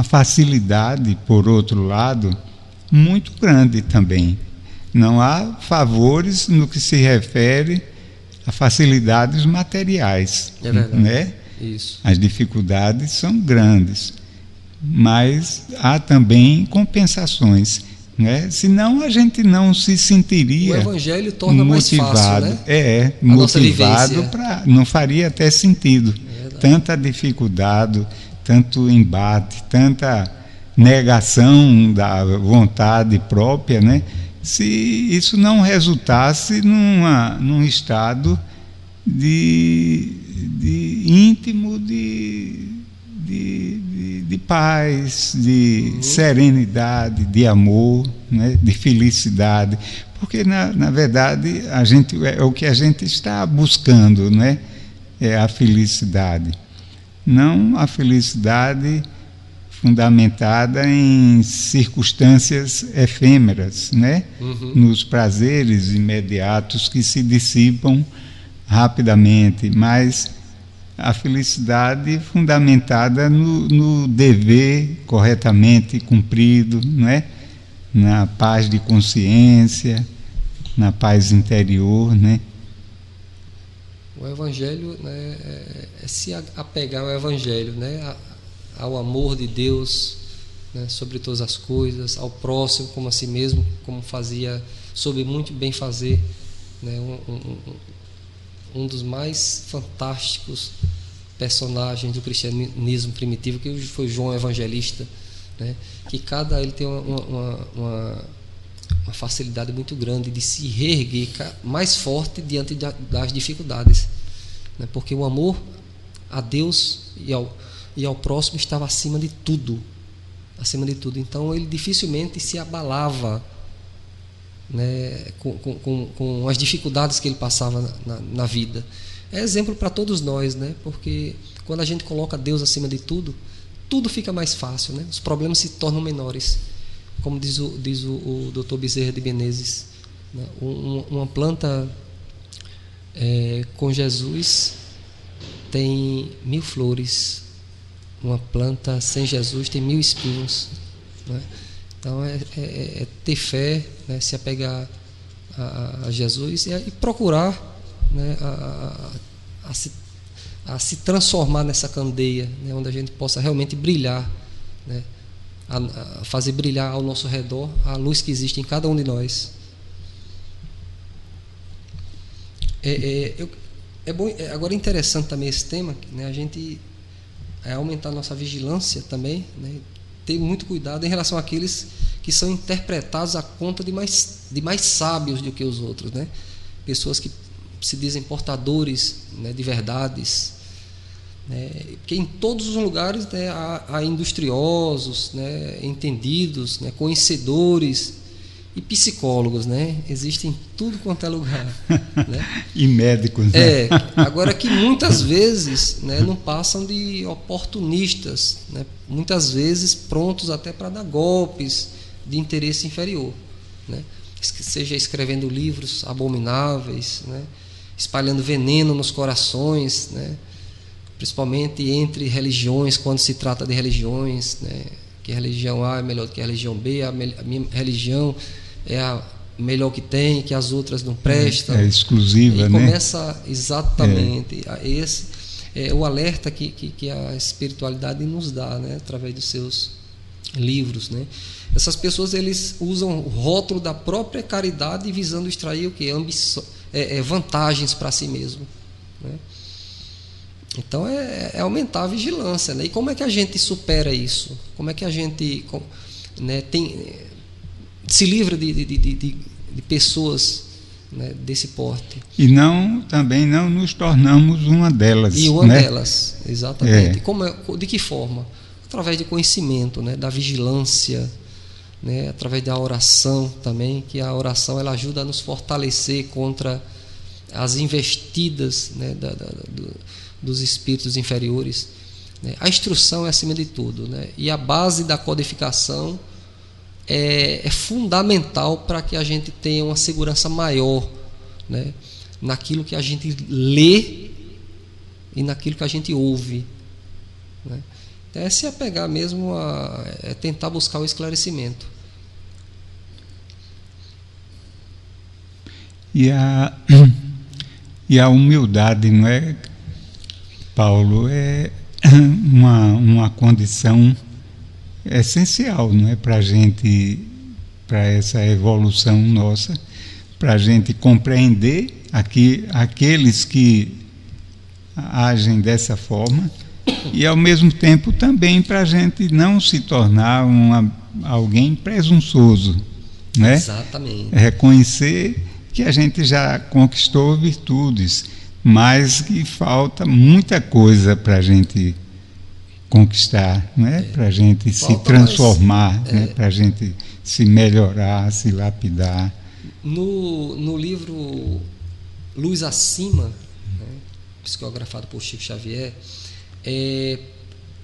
facilidade, por outro lado, muito grande também. Não há favores no que se refere a facilidades materiais, é verdade, né? Isso. As dificuldades são grandes, mas há também compensações, né? Senão a gente não se sentiria. O Evangelho torna motivado, mais fácil, né? Motivado não faria até sentido. Tanta dificuldade, tanto embate, tanta negação da vontade própria, né? Se isso não resultasse num estado íntimo de paz, de serenidade, de amor, né? De felicidade, porque na verdade o que a gente está buscando, né? É a felicidade, não a felicidade fundamentada em circunstâncias efêmeras, né? Nos prazeres imediatos que se dissipam rapidamente, mas a felicidade fundamentada no dever corretamente cumprido, não é? Na paz de consciência, na paz interior, né? O Evangelho, né, é se apegar ao Evangelho, né, ao amor de Deus, né, sobre todas as coisas, ao próximo como a si mesmo, como soube muito bem fazer, né, um dos mais fantásticos personagens do cristianismo primitivo, que foi João Evangelista, né? Que ele tem uma facilidade muito grande de se reerguer mais forte diante das dificuldades, né? Porque o amor a Deus e ao próximo estava acima de tudo, então ele dificilmente se abalava, né, com as dificuldades que ele passava na vida. É exemplo para todos nós, né? Porque quando a gente coloca Deus acima de tudo, tudo fica mais fácil, né? Os problemas se tornam menores, como diz o Dr. Bezerra de Menezes, né? Uma planta com Jesus tem 1000 flores, uma planta sem Jesus tem 1000 espinhos, né? Então é ter fé, né? Se apegar a Jesus e procurar, né? a se transformar nessa candeia, né? Onde a gente possa realmente brilhar, né? A fazer brilhar ao nosso redor a luz que existe em cada um de nós. Agora é interessante também esse tema, né? A gente aumentar nossa vigilância também, né? Ter muito cuidado em relação àqueles que são interpretados à conta de mais sábios do que os outros, né? Pessoas que se dizem portadores, né, de verdades, né? Porque em todos os lugares, né, há industriosos, né, entendidos, né, conhecedores e psicólogos, né? Existem em tudo quanto é lugar, né? E médicos, né? Agora que muitas vezes, né, não passam de oportunistas, né? Muitas vezes prontos até para dar golpes de interesse inferior, né? Seja escrevendo livros abomináveis, né? Espalhando veneno nos corações, né? Principalmente entre religiões, quando se trata de religiões, né? Que a religião A é melhor do que a religião B, a minha religião é a melhor que tem, que as outras não prestam. É exclusiva, e né? Começa exatamente esse é o alerta que a espiritualidade nos dá, né? Através dos seus livros, né? Essas pessoas, eles usam o rótulo da própria caridade visando extrair o que? Vantagens para si mesmo, né? Então é aumentar a vigilância, né? E como é que a gente supera isso? Como é que a gente, né, se livra de pessoas, né, desse porte? E também não nos tornamos uma delas. E uma né? delas, exatamente. De que forma? Através de conhecimento, né, da vigilância, né, através da oração também, que a oração ela ajuda a nos fortalecer contra as investidas, né, dos espíritos inferiores, né? A instrução é acima de tudo, né? E a base da codificação é fundamental para que a gente tenha uma segurança maior, né, naquilo que a gente lê e naquilo que a gente ouve, né? Então é se apegar mesmo tentar buscar o esclarecimento. E a humildade, não é, Paulo, é uma condição essencial, não é, para a gente, para essa evolução nossa, para a gente compreender aqueles que agem dessa forma e, ao mesmo tempo, também para a gente não se tornar alguém presunçoso, né? Exatamente. Reconhecer que a gente já conquistou virtudes, mas que falta muita coisa para a gente conquistar, né? Para a gente se transformar, né? Para a gente se melhorar, se lapidar. No livro Luz Acima, né, psicografado por Chico Xavier,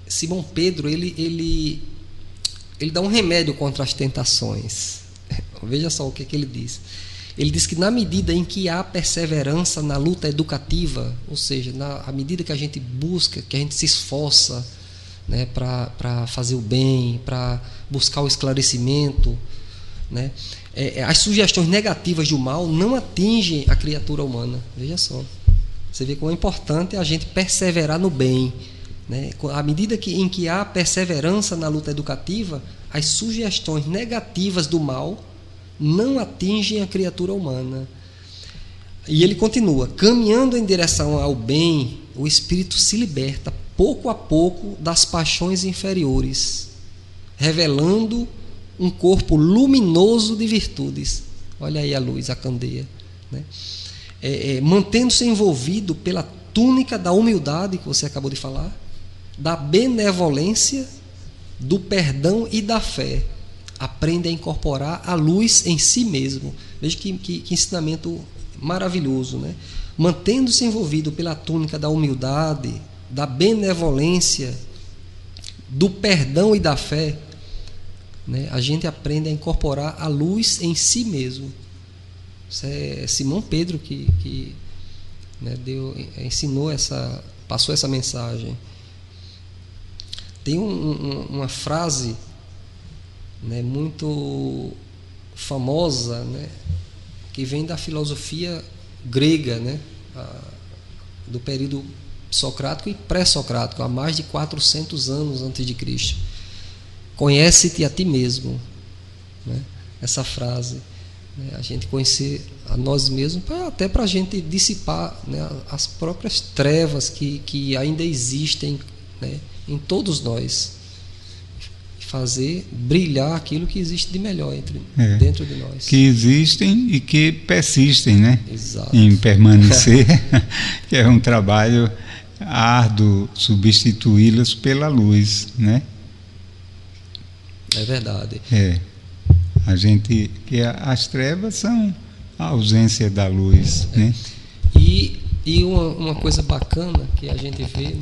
Simão Pedro ele dá um remédio contra as tentações. Veja só o que ele diz. Ele diz que na medida em que há perseverança na luta educativa, ou seja, à medida que a gente busca, que a gente se esforça, né, para fazer o bem, para buscar o esclarecimento, né, as sugestões negativas do mal não atingem a criatura humana. Veja só, você vê como é importante a gente perseverar no bem, né? À medida em que há perseverança na luta educativa, as sugestões negativas do mal não atingem a criatura humana. E ele continua: caminhando em direção ao bem, o espírito se liberta pouco a pouco das paixões inferiores, revelando um corpo luminoso de virtudes. Olha aí a luz, a candeia, né? Mantendo-se envolvido pela túnica da humildade, que você acabou de falar, da benevolência, do perdão e da fé. Aprende a incorporar a luz em si mesmo. Veja que ensinamento maravilhoso, né? Mantendo-se envolvido pela túnica da humildade, da benevolência, do perdão e da fé, né? A gente aprende a incorporar a luz em si mesmo. Isso é Simão Pedro que né, passou essa mensagem. Tem uma frase, né, muito famosa, né, que vem da filosofia grega, né, do período socrático e pré-socrático, há mais de 400 anos antes de Cristo. Conhece-te a ti mesmo, né? Essa frase, né? A gente conhecer a nós mesmos, até para a gente dissipar, né, as próprias trevas que ainda existem, né, em todos nós, fazer brilhar aquilo que existe de melhor dentro de nós. Que existem e que persistem, né? Exato. Em permanecer, que é um trabalho árduo substituí-las pela luz, né? É verdade. Que as trevas são a ausência da luz, né? E uma coisa bacana que a gente vê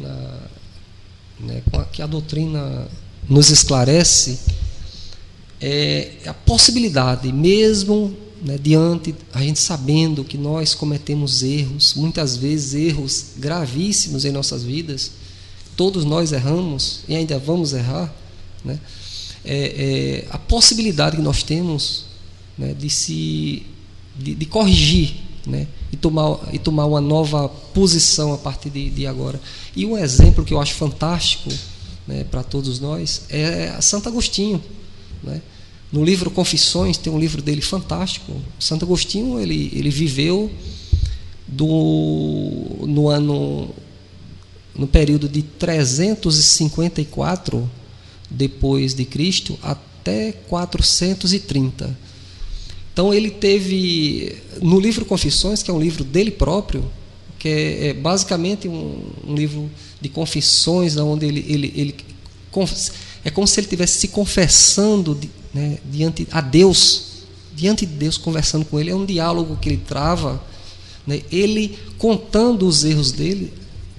que a doutrina nos esclarece é a possibilidade, mesmo, né, diante, a gente sabendo que nós cometemos erros, muitas vezes erros gravíssimos em nossas vidas, todos nós erramos e ainda vamos errar, né? A possibilidade que nós temos, né, de corrigir, né, e tomar uma nova posição a partir de agora. E um exemplo que eu acho fantástico, né, para todos nós é Santo Agostinho, né? No livro Confissões tem um livro dele fantástico. Santo Agostinho ele viveu no período de 354 depois de Cristo até 430. Então ele teve, no livro Confissões, que é um livro dele próprio, que é basicamente um livro de confissões, onde ele é como se ele estivesse se confessando, né, diante de Deus, conversando com ele. É um diálogo que ele trava, né, ele contando os erros dele,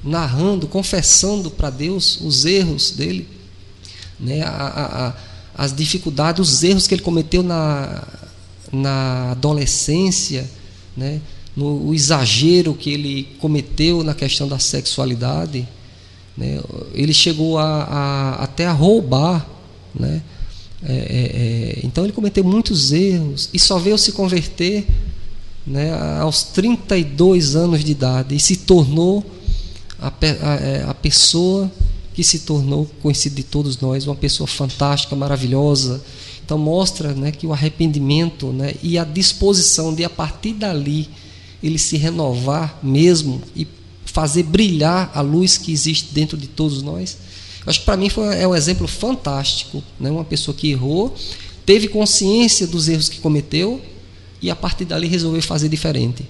narrando, confessando para Deus os erros dele, né, as dificuldades, os erros que ele cometeu na adolescência, né, o exagero que ele cometeu na questão da sexualidade, né, ele chegou até a roubar, né, então ele cometeu muitos erros e só veio se converter, né, aos 32 anos de idade, e se tornou a pessoa que se tornou conhecida de todos nós, uma pessoa fantástica, maravilhosa. Então mostra, né, que o arrependimento, né, e a disposição de, a partir dali, ele se renovar mesmo e fazer brilhar a luz que existe dentro de todos nós. Eu acho que para mim é um exemplo fantástico, né? Uma pessoa que errou, teve consciência dos erros que cometeu e a partir dali resolveu fazer diferente.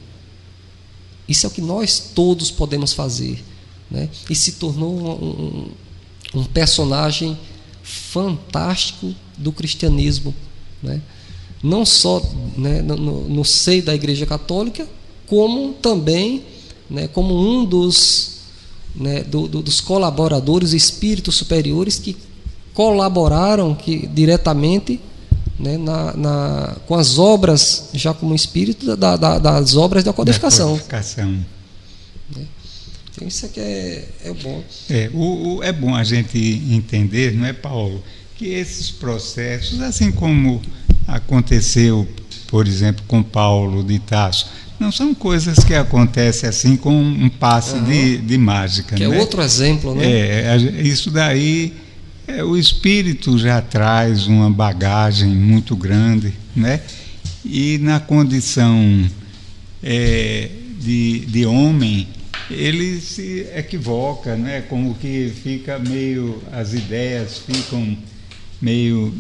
Isso é o que nós todos podemos fazer, né? E se tornou um personagem fantástico do cristianismo, né? Não só, né, no seio da Igreja Católica, como também, né, como um dos colaboradores, espíritos superiores que colaboraram diretamente, né, com as obras, já como espírito das obras da codificação. Então isso aqui é bom. É bom a gente entender, não é, Paulo, que esses processos, assim como aconteceu, por exemplo, com Paulo de Tarso, não são coisas que acontecem assim com um passe de mágica. Que, né? É outro exemplo, né? Isso daí, o espírito já traz uma bagagem muito grande, né? E na condição de homem, ele se equivoca, né? Como que fica meio, as ideias ficam meio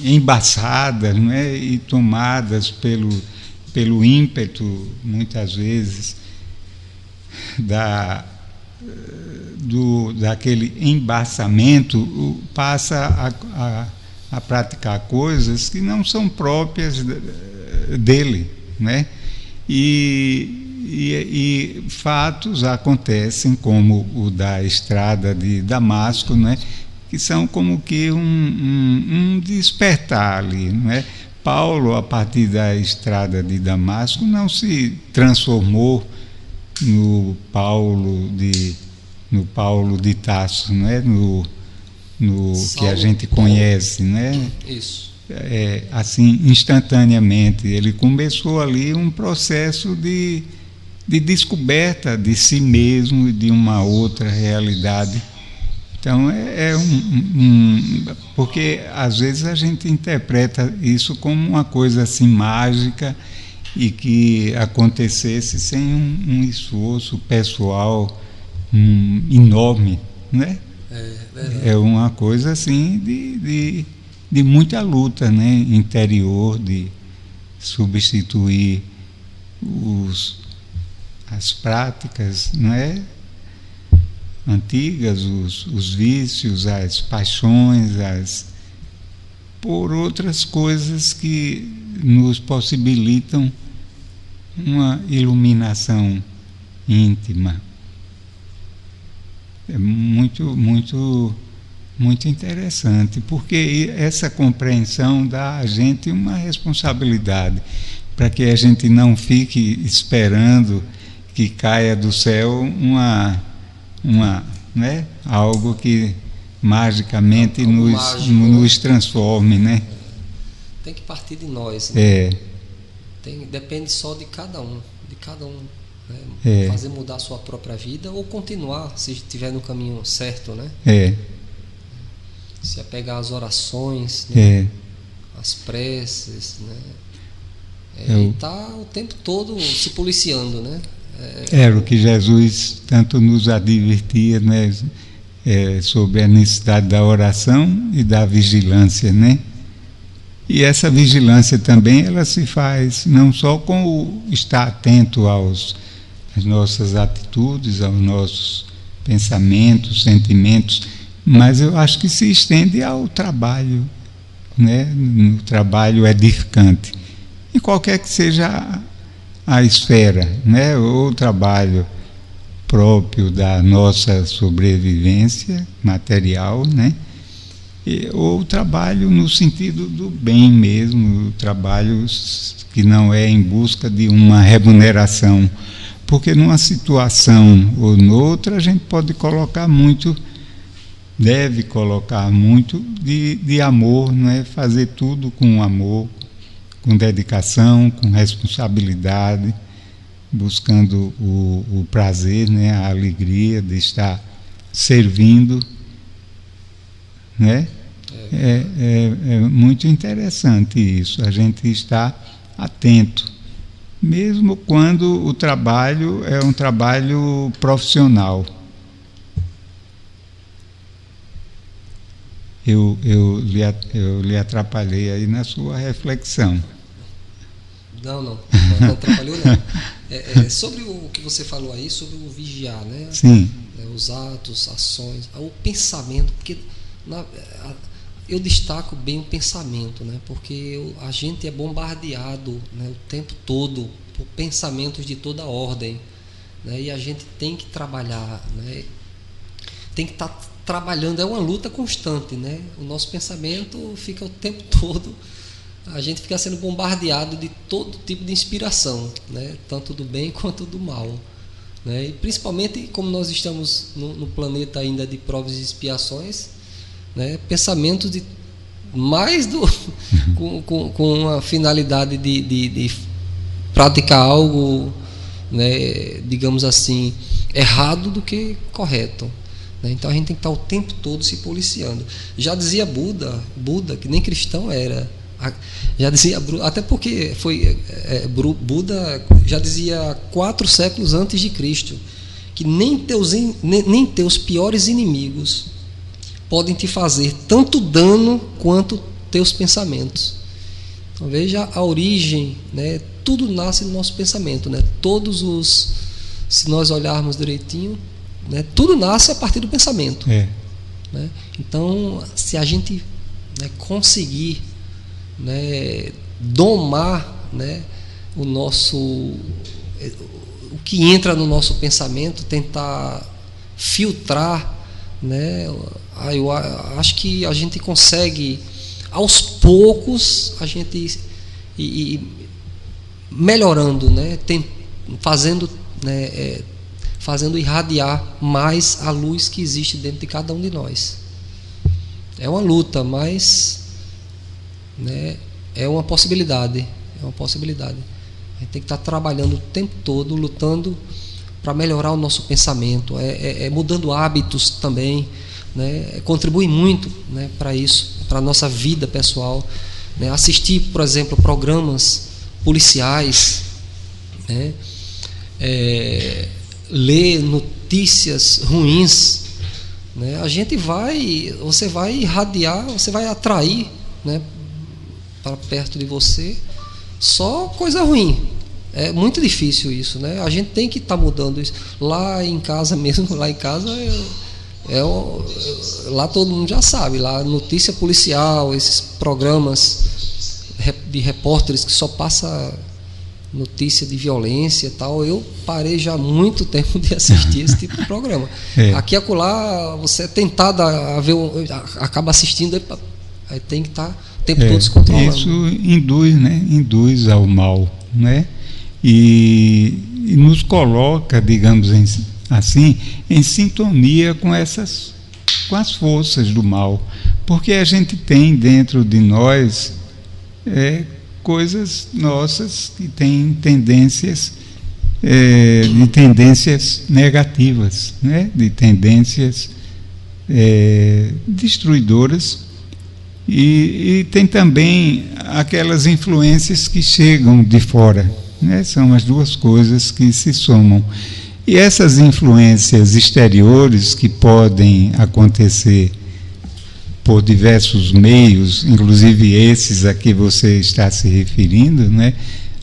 embaçadas, né? E tomadas pelo ímpeto, muitas vezes, daquele embaçamento, passa a praticar coisas que não são próprias dele, né? E fatos acontecem, como o da estrada de Damasco, né? Que são como que um despertar ali, né? Paulo, a partir da estrada de Damasco, não se transformou no Paulo de Tarso, né? No que a gente conhece, né? Isso. Assim, instantaneamente. Ele começou ali um processo de descoberta de si mesmo e de uma outra realidade. Então, porque às vezes a gente interpreta isso como uma coisa assim mágica e que acontecesse sem um esforço pessoal enorme, né? É uma coisa assim de muita luta, né? Interior, de substituir as práticas, não é? Antigas, os vícios, as paixões, por outras coisas que nos possibilitam uma iluminação íntima. É muito, muito, muito interessante, porque essa compreensão dá a gente uma responsabilidade para que a gente não fique esperando que caia do céu né? Algo que magicamente nos transforme, né? Tem que partir de nós, né? Depende só de cada um, né? Fazer mudar a sua própria vida ou continuar, se estiver no caminho certo, né? Se apegar às orações, né? Às preces, né? E tá o tempo todo se policiando, né? Era o que Jesus tanto nos advertia, né? Sobre a necessidade da oração e da vigilância, né? E essa vigilância também ela se faz não só com o estar atento às nossas atitudes, aos nossos pensamentos, sentimentos, mas eu acho que se estende ao trabalho, né? No trabalho edificante, em qualquer que seja a esfera, né? O trabalho próprio da nossa sobrevivência material, né? Ou o trabalho no sentido do bem mesmo, o trabalho que não é em busca de uma remuneração, porque numa situação ou noutra a gente pode colocar muito, deve colocar muito de amor, não é? Fazer tudo com amor, com dedicação, com responsabilidade, buscando o prazer, né? A alegria de estar servindo, né? É muito interessante isso, a gente estar atento, mesmo quando o trabalho é um trabalho profissional. Eu lhe atrapalhei aí na sua reflexão. Não atrapalhou não. Sobre o que você falou aí, sobre o vigiar, né? Sim. Os atos, ações, o pensamento, porque eu destaco bem o pensamento, né? Porque a gente é bombardeado, né, o tempo todo por pensamentos de toda ordem, né? E a gente tem que trabalhar, né? Tem que estar trabalhando, é uma luta constante, né? O nosso pensamento fica o tempo todo, a gente fica sendo bombardeado de todo tipo de inspiração, né? Tanto do bem quanto do mal, né? E principalmente como nós estamos no planeta ainda de provas e expiações, né? Pensamentos de mais com a finalidade de praticar algo, né? Digamos assim, errado do que correto. Então a gente tem que estar o tempo todo se policiando. Já dizia Buda, que nem cristão era, Já dizia, até porque Buda já dizia 4 séculos antes de Cristo, que nem teus piores inimigos podem te fazer tanto dano quanto teus pensamentos. Então veja a origem, né? Tudo nasce no nosso pensamento, né? Se nós olharmos direitinho, né? Tudo nasce a partir do pensamento. Né? Então, se a gente, né, conseguir, né, domar, né, o que entra no nosso pensamento, tentar filtrar, né, eu acho que a gente consegue, aos poucos, a gente ir melhorando, né, fazendo irradiar mais a luz que existe dentro de cada um de nós. É uma luta, mas, né, é uma possibilidade. A gente tem que estar trabalhando o tempo todo, lutando para melhorar o nosso pensamento, mudando hábitos também, né, contribui muito, né, para isso, para a nossa vida pessoal, né, assistir, por exemplo, programas policiais, né, ler notícias ruins, né, você vai irradiar, você vai atrair, né, para perto de você só coisa ruim. É muito difícil isso, né? A gente tem que estar mudando isso. Lá em casa mesmo, lá todo mundo já sabe, lá notícia policial, esses programas de repórteres que só passa notícia de violência e tal, eu parei já há muito tempo de assistir esse tipo de programa. Aqui e acolá, você é tentado a ver, acaba assistindo, aí tem que estar o tempo todo se controlando. Isso induz ao mal, né? E nos coloca, digamos assim, em sintonia com as forças do mal, porque a gente tem dentro de nós coisas nossas que têm tendências negativas, né? De tendências destruidoras, e tem também aquelas influências que chegam de fora, né? São as duas coisas que se somam. E essas influências exteriores que podem acontecer por diversos meios, inclusive esses a que você está se referindo, né?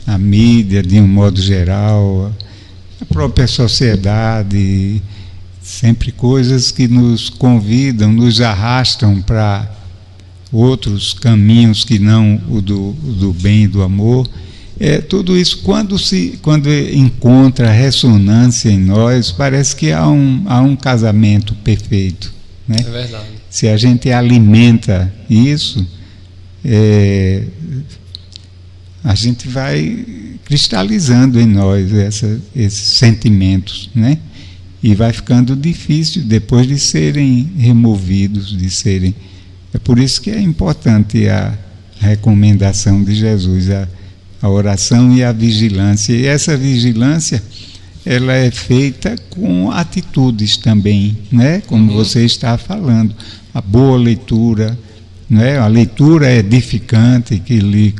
A mídia, de um modo geral, a própria sociedade, sempre coisas que nos convidam, nos arrastam para outros caminhos que não o do bem e do amor. Tudo isso, quando encontra ressonância em nós, parece que há um casamento perfeito, né? É verdade. Se a gente alimenta isso, a gente vai cristalizando em nós esses sentimentos, né? E vai ficando difícil depois de serem removidos, É por isso que é importante a recomendação de Jesus, a oração e a vigilância. E essa vigilância, ela é feita com atitudes também, né? Como você está falando, a boa leitura, né? A leitura edificante que lhe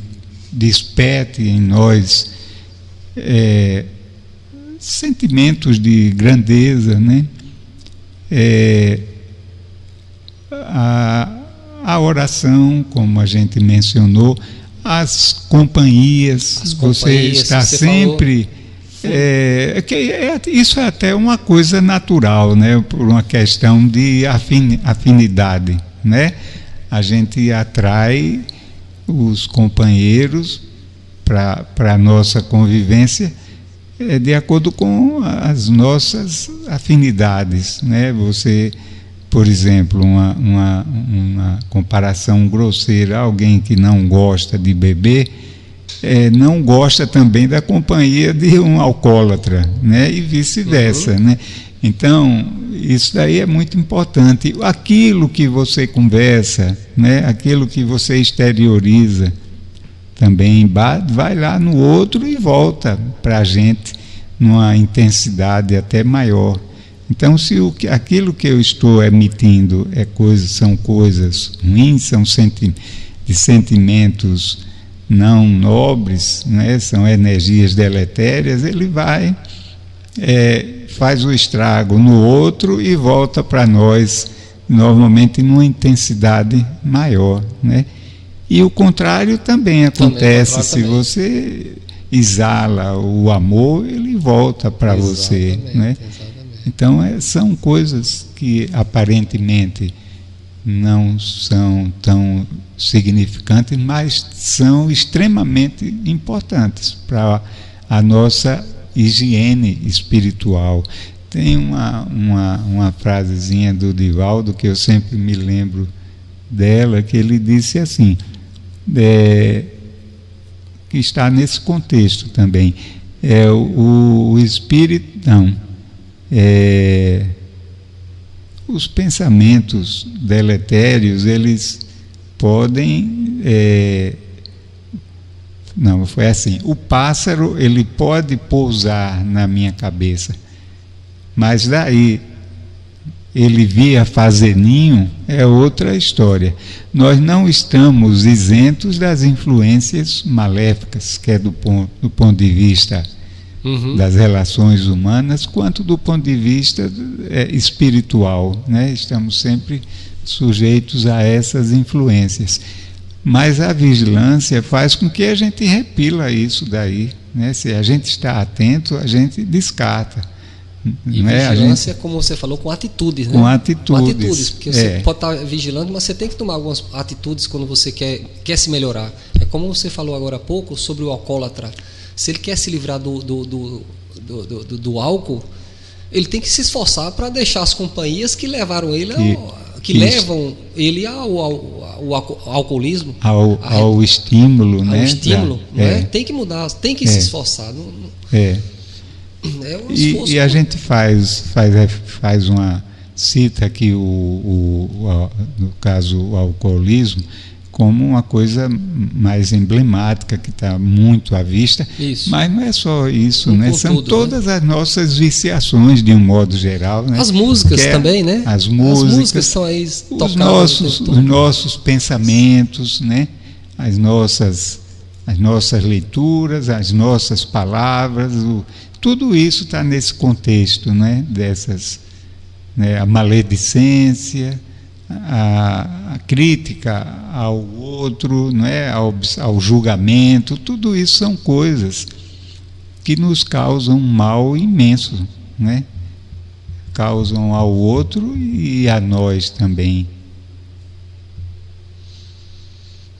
desperte em nós sentimentos de grandeza, né? A oração, como a gente mencionou, as companhias, você está sempre... isso é até uma coisa natural, né? Por uma questão de afinidade, né? A gente atrai os companheiros para a nossa convivência de acordo com as nossas afinidades, né? Você, por exemplo, uma comparação grosseira, alguém que não gosta de beber, não gosta também da companhia de um alcoólatra, né? E vice-versa, né? Então, isso daí é muito importante. Aquilo que você conversa, né? Aquilo que você exterioriza, também vai lá no outro e volta para a gente numa intensidade até maior. Então, se aquilo que eu estou emitindo são coisas ruins, de sentimentos não nobres, né, são energias deletérias, ele vai, faz o estrago no outro e volta para nós, normalmente numa intensidade maior, né? E o contrário também acontece, se você exala o amor, ele volta para você, né? Então são coisas que aparentemente não são tão significantes, mas são extremamente importantes para a nossa higiene espiritual. Tem uma frasezinha do Divaldo que eu sempre me lembro dela, que ele disse assim, que está nesse contexto também, o espírito, os pensamentos deletérios, eles podem, foi assim, o pássaro, ele pode pousar na minha cabeça, mas daí ele vir fazer ninho é outra história. Nós não estamos isentos das influências maléficas, quer do ponto de vista das relações humanas, quanto do ponto de vista espiritual, né? Estamos sempre sujeitos a essas influências. Mas a vigilância faz com que a gente repila isso daí, né? Se a gente está atento, a gente descarta. E vigilância, como você falou, com atitudes, né? Com atitudes. Porque você pode estar vigilando, mas você tem que tomar algumas atitudes quando você quer se melhorar. É como você falou agora há pouco sobre o alcoólatra. Se ele quer se livrar do álcool, ele tem que se esforçar para deixar as companhias que levaram ele levam ele ao alcoolismo, ao estímulo, né? Ao estímulo, né? Tem que mudar, tem que se esforçar. E a gente faz uma cita aqui no caso o alcoolismo como uma coisa mais emblemática, que está muito à vista. Isso. Mas não é só isso, né? São todas as nossas viciações, de um modo geral, né? As músicas também, né? As músicas estão aí os nossos pensamentos, né? As nossas leituras, as nossas palavras, tudo isso está nesse contexto, né? Dessas, né? A maledicência, a crítica ao outro, né? ao julgamento, tudo isso são coisas que nos causam mal imenso, né? Causam ao outro e a nós também.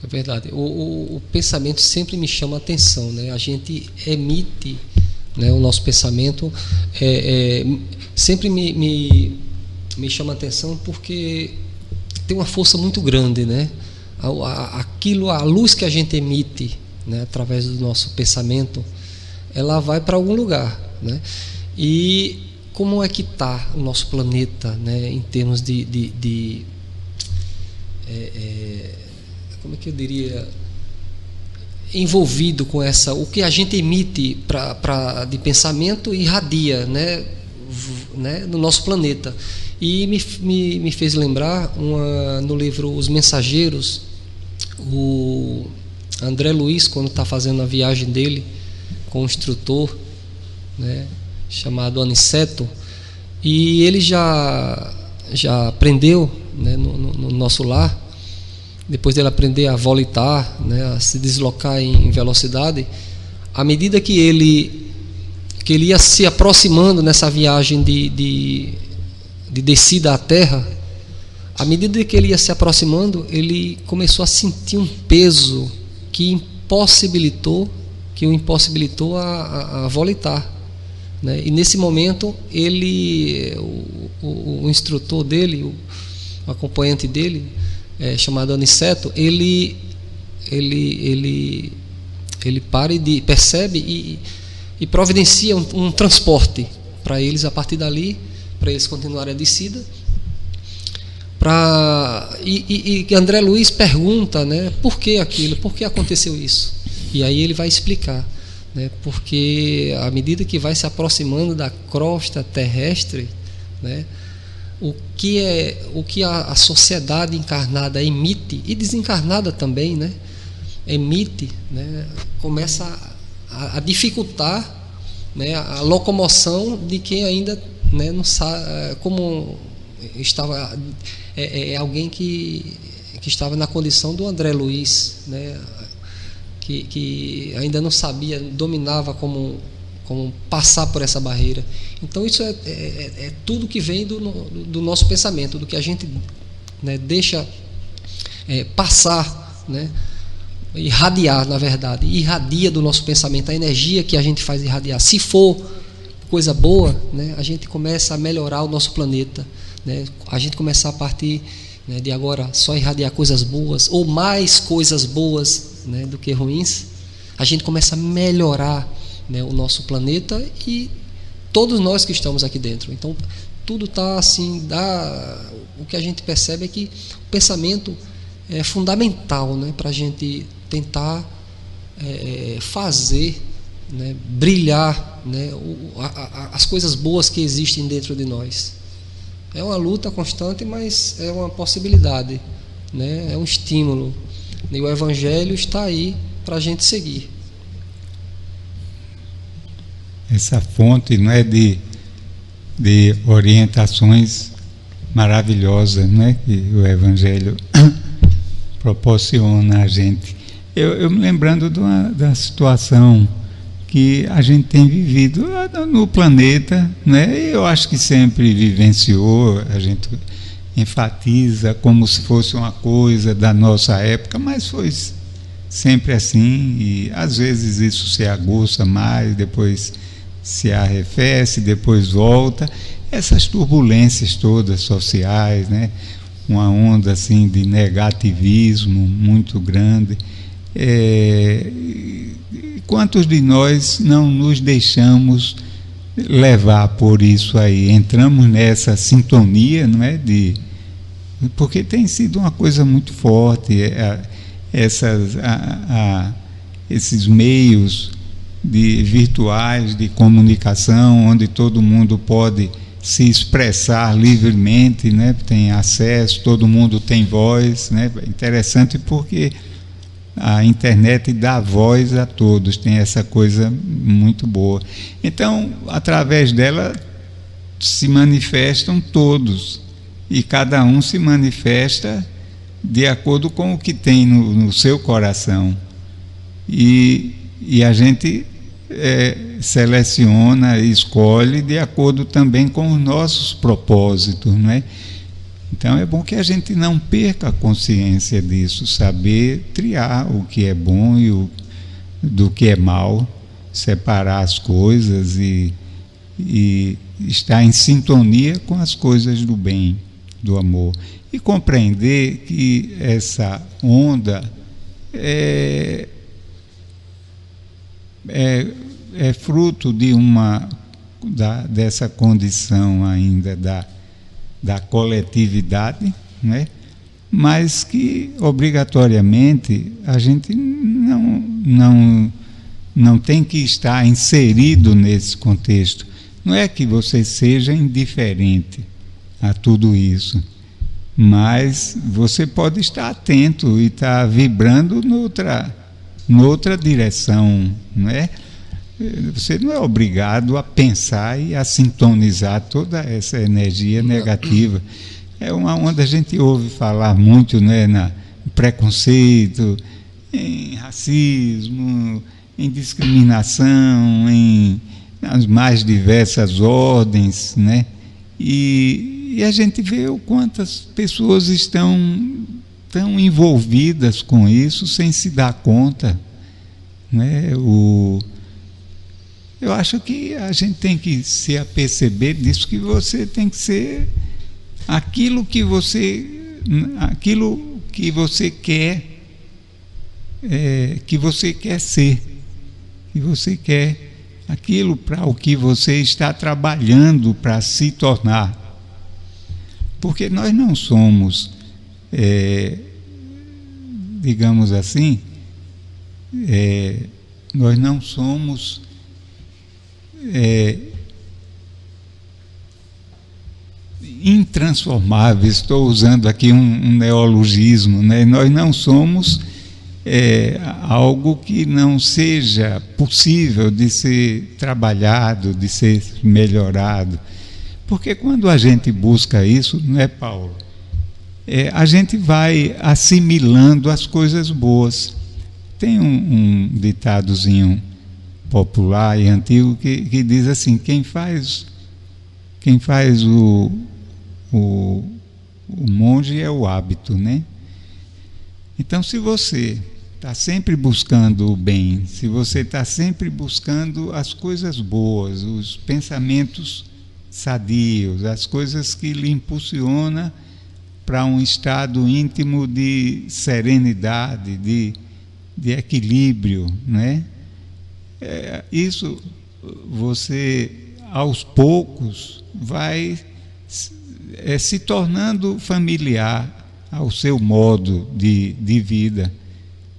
É verdade. O pensamento sempre me chama a atenção, né? A gente emite, né, o nosso pensamento sempre me chama a atenção, porque tem uma força muito grande, né? A luz que a gente emite, né, através do nosso pensamento, ela vai para algum lugar, né? E como é que está o nosso planeta, né, em termos como é que eu diria, envolvido com o que a gente emite de pensamento irradia, né, no nosso planeta. E me fez lembrar no livro Os Mensageiros, o André Luiz, quando está fazendo a viagem dele com um instrutor, né, chamado Aniceto, e ele já aprendeu, né, no nosso lar, depois dele aprender a volitar, né, a se deslocar em velocidade, à medida que ele ia se aproximando nessa viagem de descida à terra, à medida que ele ia se aproximando, ele começou a sentir um peso que o impossibilitou a volitar, né? E nesse momento o instrutor dele, o acompanhante dele, chamado Aniceto, ele para e percebe e providencia um transporte para eles a partir dali, para eles continuarem a descida. E André Luiz pergunta, né, por que aquilo, por que aconteceu isso? E aí ele vai explicar, né, porque à medida que vai se aproximando da crosta terrestre, né, o que a sociedade encarnada emite, e desencarnada também, né, emite, né, começa a dificultar, né, a locomoção de quem ainda, né, não sabe como estava. Alguém que estava na condição do André Luiz, né, que ainda não sabia, dominava como passar por essa barreira. Então isso é tudo que vem do nosso pensamento, do que a gente, né, deixa passar, né, irradiar, na verdade, irradia do nosso pensamento, a energia que a gente faz irradiar. Se for coisa boa, né, a gente começa a melhorar o nosso planeta, né, a gente começar a partir, né, de agora só irradiar coisas boas, ou mais coisas boas, né, do que ruins, a gente começa a melhorar, né, o nosso planeta e todos nós que estamos aqui dentro. Então tudo está assim, o que a gente percebe é que o pensamento é fundamental, né, para a gente tentar fazer, né, brilhar, né, as coisas boas que existem dentro de nós. É uma luta constante, mas é uma possibilidade, né, é um estímulo, e o Evangelho está aí para a gente seguir. Essa fonte, não é, de orientações maravilhosas, né, que o Evangelho proporciona a gente. Eu me lembrando da situação que a gente tem vivido no planeta, né? Eu acho que sempre vivenciou, a gente enfatiza como se fosse uma coisa da nossa época, mas foi sempre assim, e às vezes isso se aguça mais, depois se arrefece, depois volta. Essas turbulências todas sociais, né? Uma onda assim de negativismo muito grande. Quantos de nós não nos deixamos levar por isso aí? Entramos nessa sintonia, não é? Porque tem sido uma coisa muito forte, esses meios virtuais de comunicação, onde todo mundo pode se expressar livremente, né? Tem acesso, todo mundo tem voz, né? Interessante porque a internet dá voz a todos, tem essa coisa muito boa. Então, através dela se manifestam todos, e cada um se manifesta de acordo com o que tem no seu coração. E a gente seleciona, escolhe de acordo também com os nossos propósitos, não é? Então é bom que a gente não perca a consciência disso, saber triar o que é bom e do que é mal, separar as coisas e estar em sintonia com as coisas do bem, do amor. E compreender que essa onda é fruto dessa condição ainda da coletividade, né? Mas que obrigatoriamente a gente não tem que estar inserido nesse contexto. Não é que você seja indiferente a tudo isso, mas você pode estar atento e estar vibrando noutra direção, não é? Você não é obrigado a pensar e a sintonizar toda essa energia negativa. É uma onda, a gente ouve falar muito, né, em preconceito, em racismo, em discriminação, nas mais diversas ordens, né? E a gente vê o quantas pessoas estão tão envolvidas com isso sem se dar conta, né? Eu acho que a gente tem que se aperceber disso, que você tem que ser aquilo que você quer, que você quer ser, que você quer aquilo para o que você está trabalhando para se tornar. Porque nós não somos, digamos assim, nós não somos intransformáveis. Estou usando aqui um neologismo, né? Nós não somos algo que não seja possível de ser trabalhado, de ser melhorado. Porque quando a gente busca isso, não é, Paulo? A gente vai assimilando as coisas boas. Tem um ditadozinho popular e antigo que diz assim: quem faz o monge é o hábito, né? Então, se você está sempre buscando o bem, se você está sempre buscando as coisas boas, os pensamentos sadios, as coisas que lhe impulsionam para um estado íntimo de serenidade, de equilíbrio, né? Isso você, aos poucos, vai se tornando familiar ao seu modo de vida.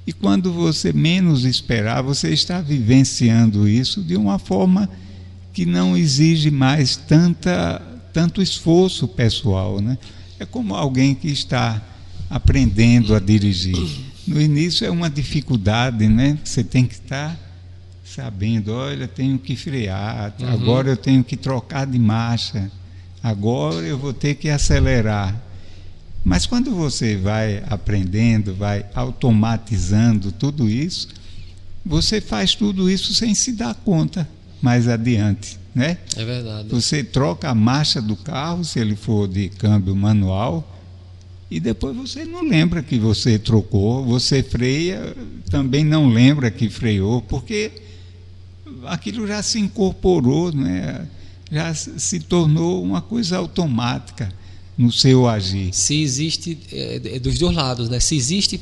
E quando você menos esperar, você está vivenciando isso de uma forma que não exige mais tanto esforço pessoal, né? É como alguém que está aprendendo a dirigir. No início é uma dificuldade, né? Você tem que estar sabendo, olha, tenho que frear, agora eu tenho que trocar de marcha, agora eu vou ter que acelerar. Mas quando você vai aprendendo, vai automatizando tudo isso, você faz tudo isso sem se dar conta mais adiante, né? É verdade. Você troca a marcha do carro, se ele for de câmbio manual, e depois você não lembra que você trocou, você freia, também não lembra que freou, porque aquilo já se incorporou, né? Já se tornou uma coisa automática no seu agir. Se existe, dos dois lados, né? Se existe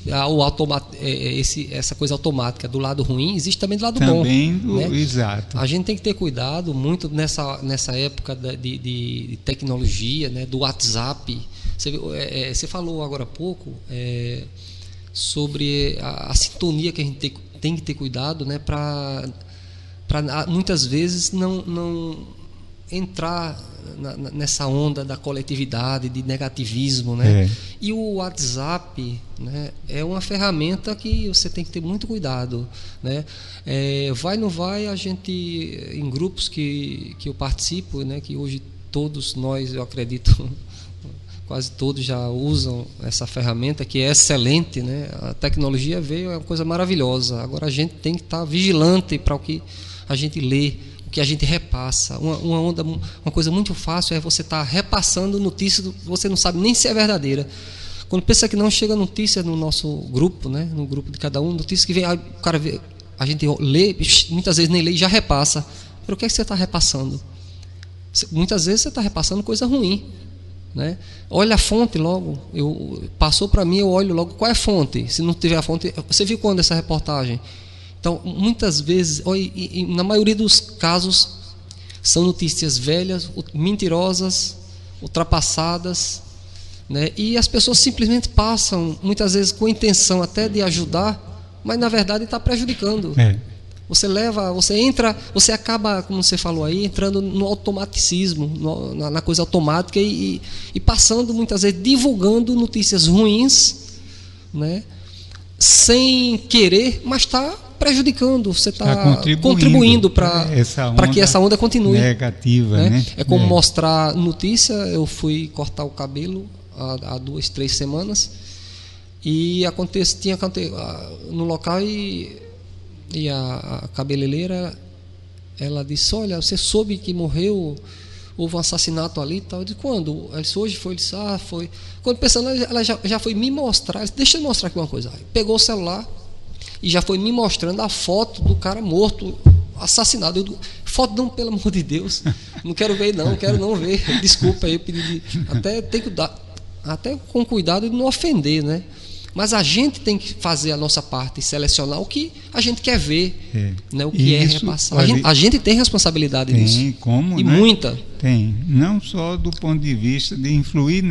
essa coisa automática do lado ruim, existe também do lado bom. Também, né? Exato. A gente tem que ter cuidado muito nessa época de tecnologia, né? Do WhatsApp. Você falou agora há pouco sobre a sintonia que a gente tem que ter cuidado, né? Para muitas vezes não entrar nessa onda da coletividade, de negativismo, né? E o WhatsApp, né, é uma ferramenta que você tem que ter muito cuidado, né? Não vai, a gente, em grupos que eu participo, né, que hoje todos nós, eu acredito, quase todos já usam essa ferramenta, que é excelente, né? A tecnologia veio, é uma coisa maravilhosa. Agora a gente tem que estar vigilante para o que a gente lê, o que a gente repassa. Uma coisa muito fácil é você estar repassando notícias que você não sabe nem se é verdadeira. Quando pensa que não chega notícia no nosso grupo, né? No grupo de cada um, notícia que vem, o cara vê, a gente lê, muitas vezes nem lê e já repassa. Mas o que é que você está repassando? Muitas vezes você está repassando coisa ruim, né? Olha a fonte logo. Passou para mim, eu olho logo qual é a fonte. Se não tiver a fonte, você viu quando essa reportagem? Então, muitas vezes, na maioria dos casos, são notícias velhas, mentirosas, ultrapassadas, né? E as pessoas simplesmente passam, muitas vezes com a intenção até de ajudar, mas na verdade está prejudicando. Você acaba, como você falou aí, entrando no automaticismo, na coisa automática e passando muitas vezes, divulgando notícias ruins, né? Sem querer, mas está prejudicando, você está contribuindo para que essa onda continue. Negativa, né? É como mostrar notícia. Eu fui cortar o cabelo há 2-3 semanas e tinha no local e a cabeleireira, ela disse: olha, você soube que morreu, houve um assassinato ali e tal. Eu disse: quando? Ela disse: hoje foi. Eu disse: foi. Quando pensando, ela já foi me mostrar. Ela disse: deixa eu mostrar aqui uma coisa. Pegou o celular e já foi me mostrando a foto do cara morto, assassinado. Foto não, pelo amor de Deus, não quero ver não, quero não ver. Desculpa aí, eu pedi até tem que dar, até com cuidado de não ofender, né? Mas a gente tem que fazer a nossa parte e selecionar o que a gente quer ver, né? O que é repassar. A gente tem responsabilidade nisso. Tem, como, e né? Muita. Tem, não só do ponto de vista de influir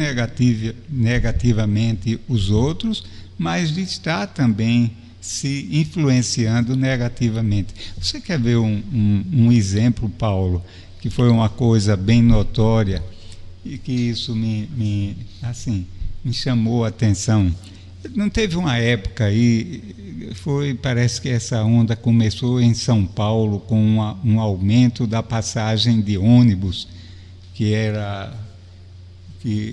negativamente os outros, mas de estar também se influenciando negativamente. Você quer ver um exemplo, Paulo, que foi uma coisa bem notória? e que isso assim, me chamou a atenção. Não teve uma época aí, parece que essa onda começou em São Paulo com um aumento da passagem de ônibus, que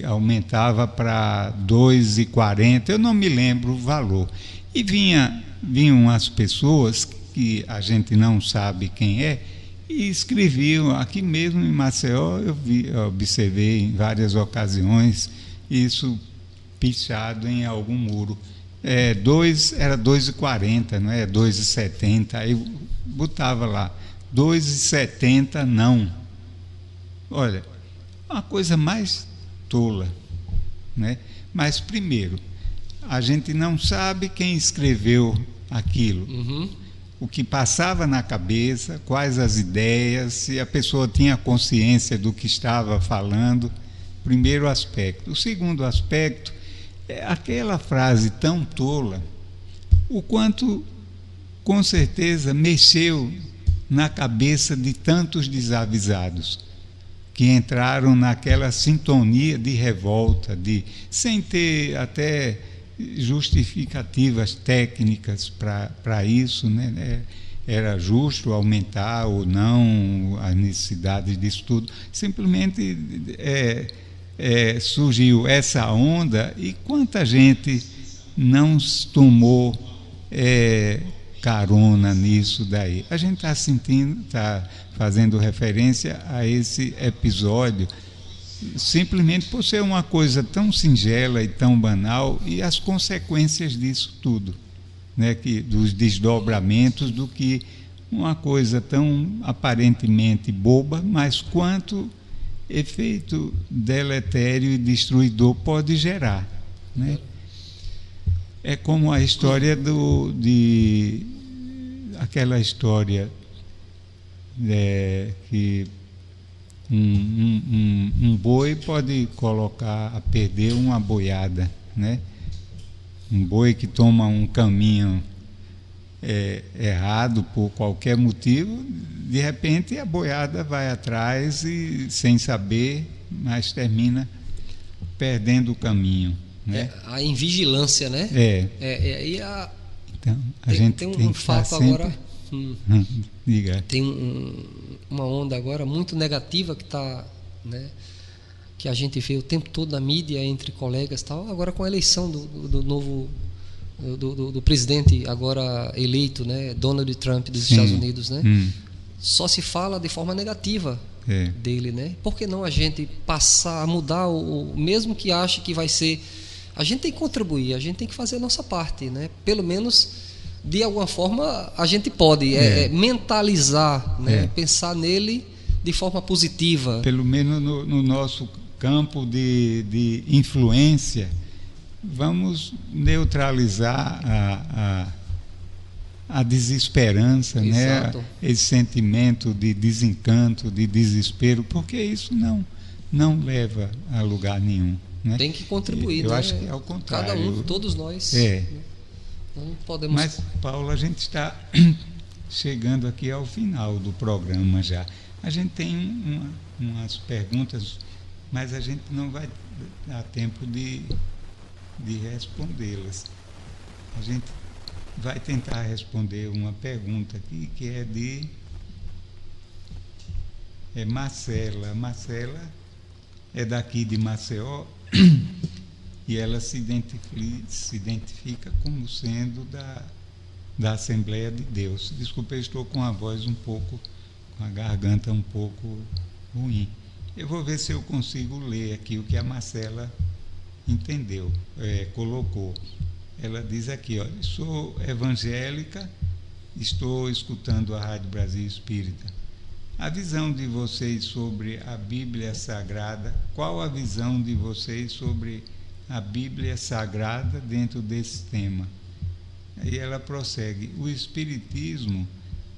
aumentava para R$ 2,40, eu não me lembro o valor. E vinham as pessoas que a gente não sabe quem é, e escreviam, aqui mesmo em Maceió, eu observei em várias ocasiões isso pichado em algum muro. Era 2,40, não é? 2,70. Aí botava lá, 2,70 não. Olha, uma coisa mais tola, né? Mas, primeiro, a gente não sabe quem escreveu aquilo. O que passava na cabeça, quais as ideias, se a pessoa tinha consciência do que estava falando. Primeiro aspecto. O segundo aspecto é aquela frase tão tola, o quanto, com certeza, mexeu na cabeça de tantos desavisados que entraram naquela sintonia de revolta, sem ter até justificativas técnicas para isso, né? Era justo aumentar ou não as necessidades disso tudo. Simplesmente surgiu essa onda, e quanta gente não tomou carona nisso daí. A gente está fazendo referência a esse episódio simplesmente por ser uma coisa tão singela e tão banal, e as consequências disso tudo, né, dos desdobramentos, do que uma coisa tão aparentemente boba, mas quanto efeito deletério e destruidor pode gerar, né? É como a história aquela história que um boi pode colocar a perder uma boiada, né? Um boi que toma um caminho errado por qualquer motivo, de repente a boiada vai atrás e, sem saber, mas termina perdendo o caminho, né? A invigilância, né? Então, a gente tem um fato sempre... agora. Diga. Tem uma onda agora muito negativa que está, né, que a gente vê o tempo todo na mídia, entre colegas, tal. Agora com a eleição do novo do presidente agora eleito, né, Donald Trump dos Estados Unidos, né? Só se fala de forma negativa dele, né? Por que não a gente passar a mudar mesmo que ache que vai ser, a gente tem que contribuir, a gente tem que fazer a nossa parte, né? Pelo menos de alguma forma a gente pode mentalizar, né? Pensar nele de forma positiva. Pelo menos no nosso campo de influência, vamos neutralizar a desesperança, né? Esse sentimento de desencanto, de desespero, porque isso não leva a lugar nenhum, né? Tem que contribuir, eu acho que é o contrário. Cada um, todos nós. Não podemos... Mas, Paulo, a gente está chegando aqui ao final do programa já. A gente tem umas perguntas, mas a gente não vai dar tempo de respondê-las. A gente vai tentar responder uma pergunta aqui, que é de Marcela. Marcela é daqui de Maceió e ela se identifica como sendo da Assembleia de Deus. Desculpa, eu estou com a voz com a garganta um pouco ruim. Eu vou ver se eu consigo ler aqui o que a Marcela entendeu, colocou. Ela diz aqui, sou evangélica, estou escutando a Rádio Brasil Espírita. A visão de vocês sobre a Bíblia Sagrada, qual a visão de vocês sobre a Bíblia Sagrada dentro desse tema? Aí ela prossegue, o Espiritismo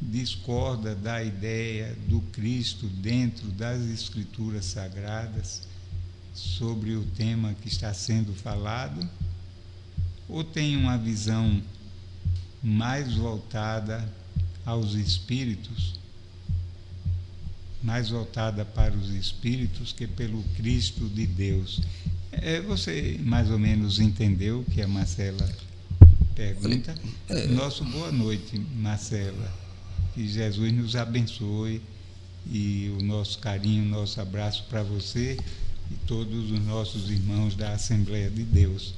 discorda da ideia do Cristo dentro das Escrituras Sagradas sobre o tema que está sendo falado, ou tem uma visão mais voltada aos espíritos? mais voltada para os espíritos que pelo Cristo de Deus. Você mais ou menos entendeu o que a Marcela pergunta? Nosso boa noite, Marcela. Que Jesus nos abençoe, e o nosso carinho, o nosso abraço para você e todos os nossos irmãos da Assembleia de Deus.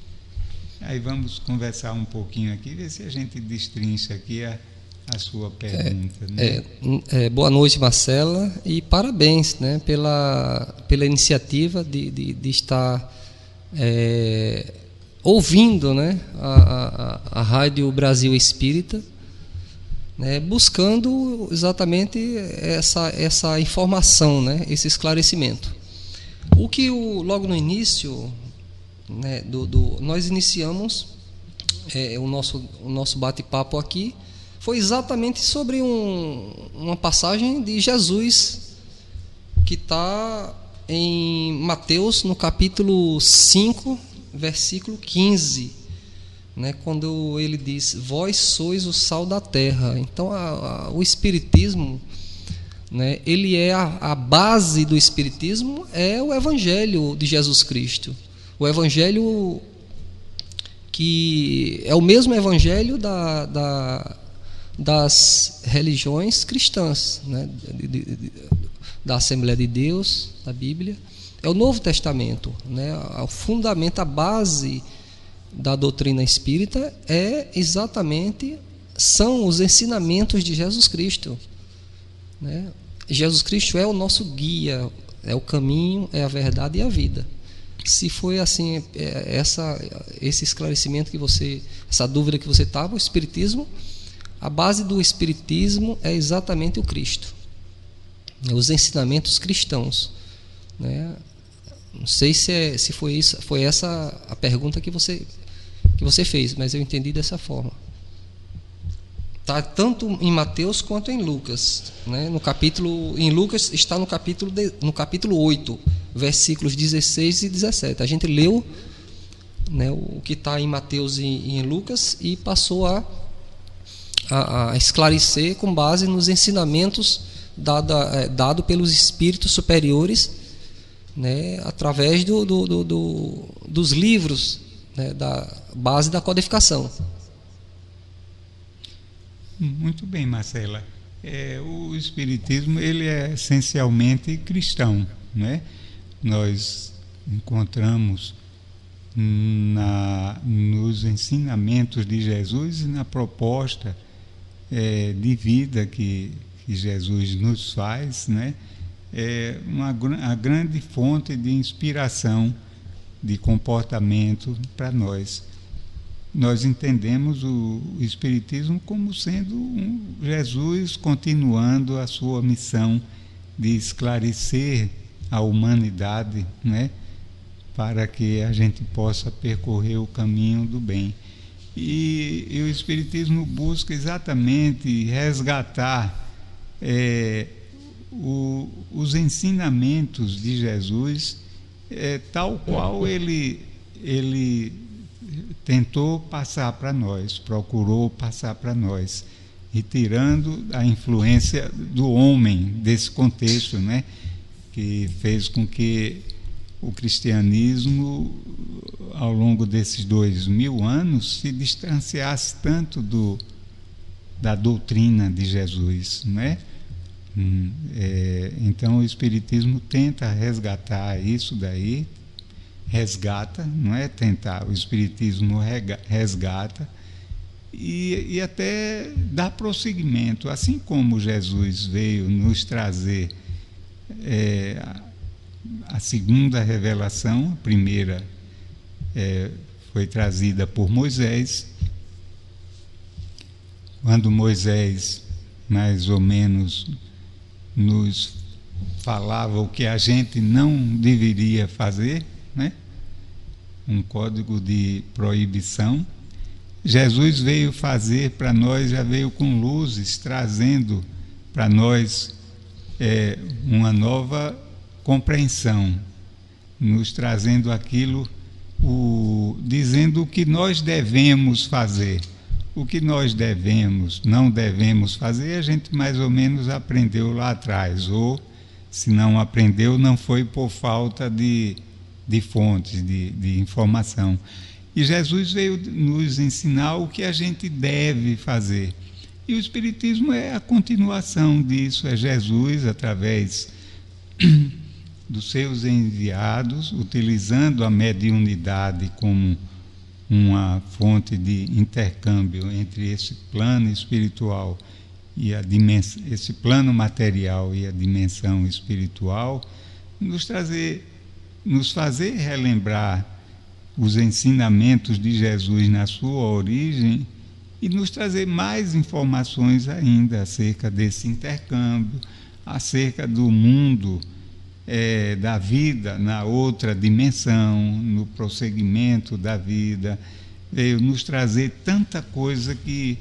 Aí vamos conversar um pouquinho aqui, ver se a gente destrincha aqui a sua pergunta. Boa noite, Marcela, e parabéns, né, pela iniciativa de estar ouvindo, né, a Rádio Brasil Espírita, né, buscando exatamente essa informação, né, esse esclarecimento. O que logo no início, né, nós iniciamos o nosso bate-papo aqui, foi exatamente sobre uma passagem de Jesus que está em Mateus, no capítulo 5, versículo 15, né, quando ele diz: vós sois o sal da terra. Então o Espiritismo, né, ele é a base do Espiritismo, é o Evangelho de Jesus Cristo, o Evangelho que é o mesmo Evangelho das religiões cristãs, né, da Assembleia de Deus, da Bíblia. É o Novo Testamento, né, o fundamento, a base da doutrina espírita são os ensinamentos de Jesus Cristo, né? Jesus Cristo é o nosso guia, é o caminho, é a verdade e a vida. Se foi assim, esse esclarecimento essa dúvida que você estava, o Espiritismo, a base do Espiritismo é exatamente o Cristo, os ensinamentos cristãos, né? Não sei se foi isso, foi essa a pergunta que você fez, mas eu entendi dessa forma. Tá tanto em Mateus quanto em Lucas, né? Em Lucas está no capítulo 8, versículos 16 e 17. A gente leu, né, o que está em Mateus e em Lucas e passou a esclarecer com base nos ensinamentos dado pelos espíritos superiores, né, através dos livros, né, da base da codificação. Muito bem, Marcela. O Espiritismo ele é essencialmente cristão, né? Nós encontramos nos ensinamentos de Jesus e na proposta de vida que Jesus nos faz, né? A grande fonte de inspiração, de comportamento para nós. Nós entendemos o Espiritismo como sendo Jesus continuando a sua missão de esclarecer a humanidade, né, para que a gente possa percorrer o caminho do bem. E o Espiritismo busca exatamente resgatar os ensinamentos de Jesus, tal qual ele tentou passar para nós, procurou passar para nós, retirando a influência do homem desse contexto, né, que fez com que o cristianismo, ao longo desses 2000 anos, se distanciasse tanto da doutrina de Jesus, né? Então o Espiritismo tenta resgatar isso daí, não é tentar, o Espiritismo resgata e até dá prosseguimento, assim como Jesus veio nos trazer a segunda revelação. A primeira foi trazida por Moisés, quando Moisés mais ou menos nos falava o que a gente não deveria fazer, né? Um código de proibição. Jesus veio fazer para nós, já veio com luzes, trazendo para nós uma nova compreensão, nos trazendo aquilo, dizendo o que nós devemos fazer. O que nós não devemos fazer, a gente mais ou menos aprendeu lá atrás, ou Se não aprendeu, não foi por falta de fontes, de informação. E Jesus veio nos ensinar o que a gente deve fazer. E o Espiritismo é a continuação disso, é Jesus, através dos seus enviados, utilizando a mediunidade como uma fonte de intercâmbio entre esse plano espiritual e esse plano material e a dimensão espiritual, nos fazer relembrar os ensinamentos de Jesus na sua origem e nos trazer mais informações ainda acerca desse intercâmbio, acerca do mundo, da vida na outra dimensão, no prosseguimento da vida. Veio nos trazer tanta coisa que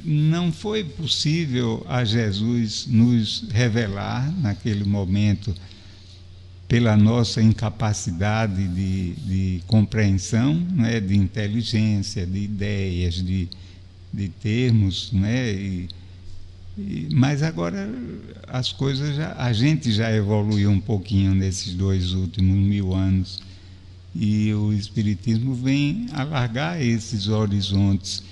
não foi possível a Jesus nos revelar naquele momento, pela nossa incapacidade de compreensão, né, de inteligência, de ideias, de termos, né, mas agora as coisas, a gente já evoluiu um pouquinho nesses 2 últimos 1000 anos, e o Espiritismo vem alargar esses horizontes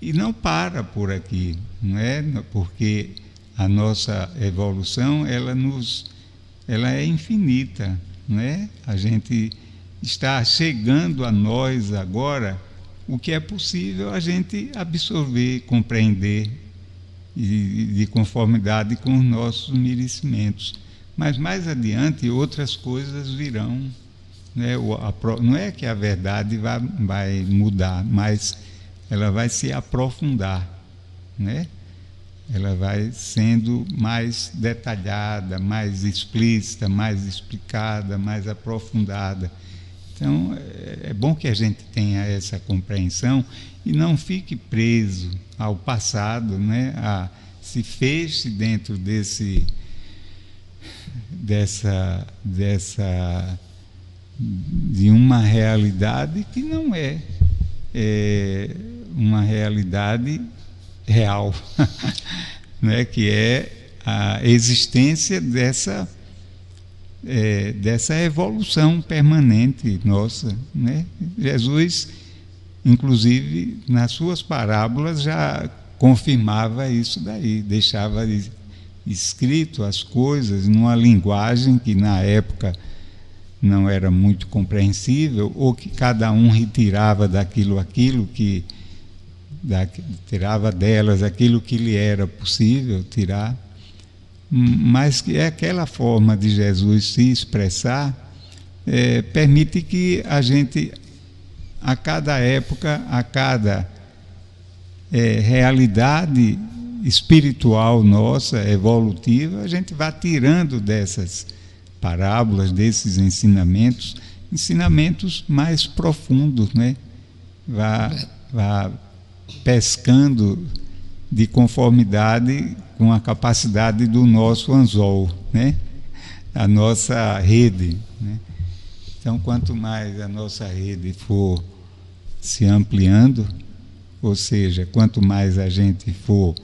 e não para por aqui, não é? Porque a nossa evolução ela é infinita, não é? A gente está chegando a nós agora o que é possível a gente absorver, compreender, e de conformidade com os nossos merecimentos. Mas mais adiante outras coisas virão, né? Não é que a verdade vai mudar, mas ela vai se aprofundar, né? Ela vai sendo mais detalhada, mais explícita, mais explicada, mais aprofundada. Então, é bom que a gente tenha essa compreensão e não fique preso ao passado, né? Se feche dentro de uma realidade que não é uma realidade real, né? Que é a existência dessa evolução permanente nossa, né? Jesus, inclusive, nas suas parábolas já confirmava isso daí, deixava escrito as coisas numa linguagem que na época não era muito compreensível, ou que cada um retirava tirava delas aquilo que lhe era possível tirar, mas que aquela forma de Jesus se expressar permite que a gente, a cada época, a cada realidade espiritual nossa, evolutiva, a gente vá tirando dessas parábolas, desses ensinamentos mais profundos, né? Vá pescando de conformidade com a capacidade do nosso anzol, né? A nossa rede, né? Então, quanto mais a nossa rede for se ampliando, ou seja, quanto mais a gente for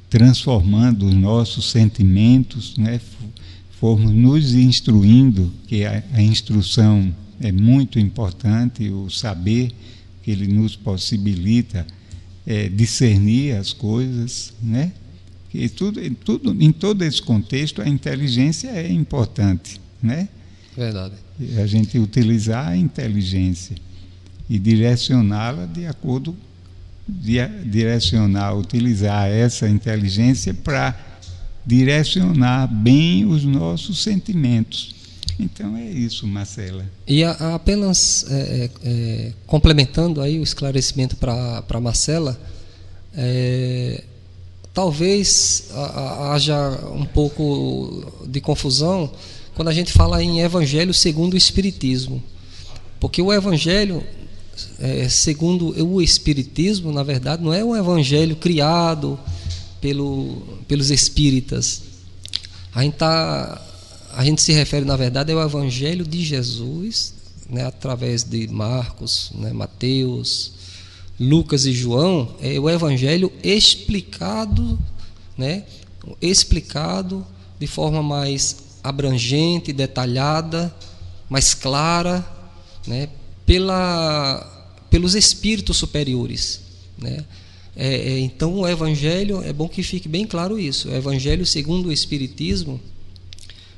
transformando os nossos sentimentos, né? Formos nos instruindo, que a instrução é muito importante, o saber que ele nos possibilita discernir as coisas, né? E em todo esse contexto a inteligência é importante, né? Verdade. A gente utilizar a inteligência e direcioná-la utilizar essa inteligência para direcionar bem os nossos sentimentos. Então é isso, Marcela. E apenas complementando aí o esclarecimento para Marcela, talvez haja um pouco de confusão quando a gente fala em Evangelho segundo o Espiritismo, porque o Evangelho segundo o Espiritismo, na verdade, não é um Evangelho criado pelos espíritas. A gente se refere, na verdade, ao Evangelho de Jesus, né, através de Marcos, né, Mateus, Lucas e João. É o Evangelho explicado né, explicado de forma mais abrangente, detalhada, mais clara, né, pelos espíritos superiores, né? Então o Evangelho, é bom que fique bem claro isso, o Evangelho segundo o Espiritismo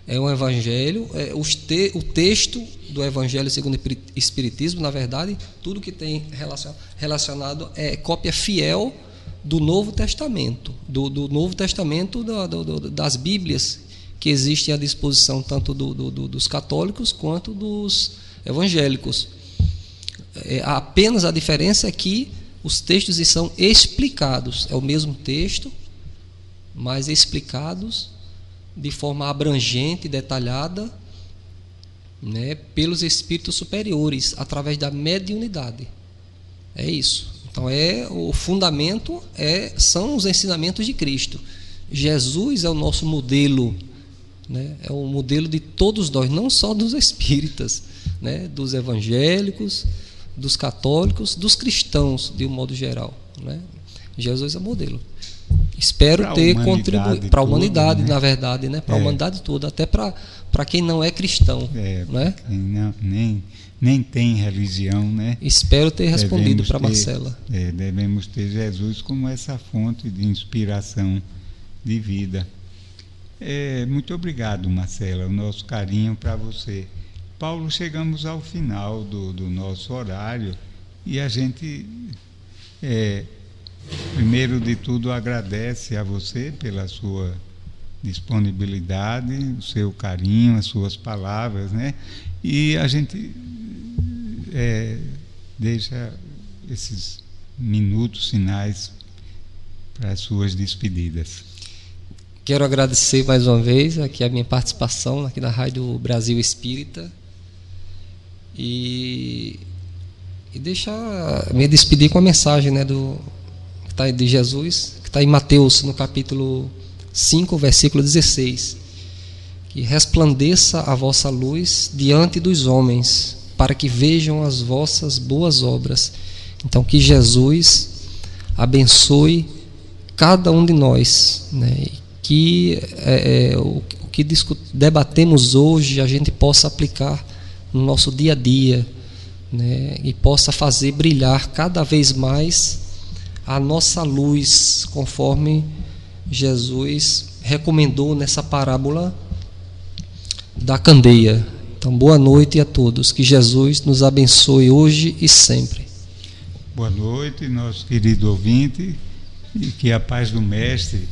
é um Evangelho, o texto do Evangelho segundo o Espiritismo, na verdade, tudo que tem relacionado é cópia fiel do Novo Testamento, do Novo Testamento, das Bíblias que existem à disposição tanto dos católicos quanto dos evangélicos. Apenas a diferença é que os textos são explicados, é o mesmo texto, mas explicados de forma abrangente, detalhada, né, pelos espíritos superiores, através da mediunidade. É isso. Então, o fundamento são os ensinamentos de Cristo. Jesus é o nosso modelo, né, é o modelo de todos nós, não só dos espíritas, né, dos evangélicos, dos católicos, dos cristãos, de um modo geral, né? Jesus é modelo. Espero ter contribuído para a humanidade, né? Na verdade, né? Para a humanidade toda, até para quem não é cristão, né? Quem nem tem religião, né? Espero ter respondido para Marcela. Devemos ter Jesus como essa fonte de inspiração de vida. Muito obrigado, Marcela. O nosso carinho para você. Paulo, chegamos ao final do nosso horário e a gente, primeiro de tudo, agradece a você pela sua disponibilidade, o seu carinho, as suas palavras, né? E a gente deixa esses minutos finais para as suas despedidas. Quero agradecer mais uma vez aqui a minha participação aqui na Rádio Brasil Espírita e deixar me despedir com a mensagem, né, de Jesus, que está em Mateus, no capítulo 5, versículo 16, que resplandeça a vossa luz diante dos homens, para que vejam as vossas boas obras. Então, que Jesus abençoe cada um de nós, né, que o que debatemos hoje a gente possa aplicar no nosso dia a dia, né, e possa fazer brilhar cada vez mais a nossa luz, conforme Jesus recomendou nessa parábola da candeia. Então, boa noite a todos, que Jesus nos abençoe hoje e sempre. Boa noite, nosso querido ouvinte, e que a paz do Mestre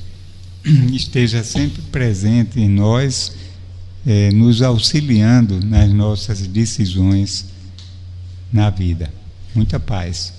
esteja sempre presente em nós, nos auxiliando nas nossas decisões na vida. Muita paz.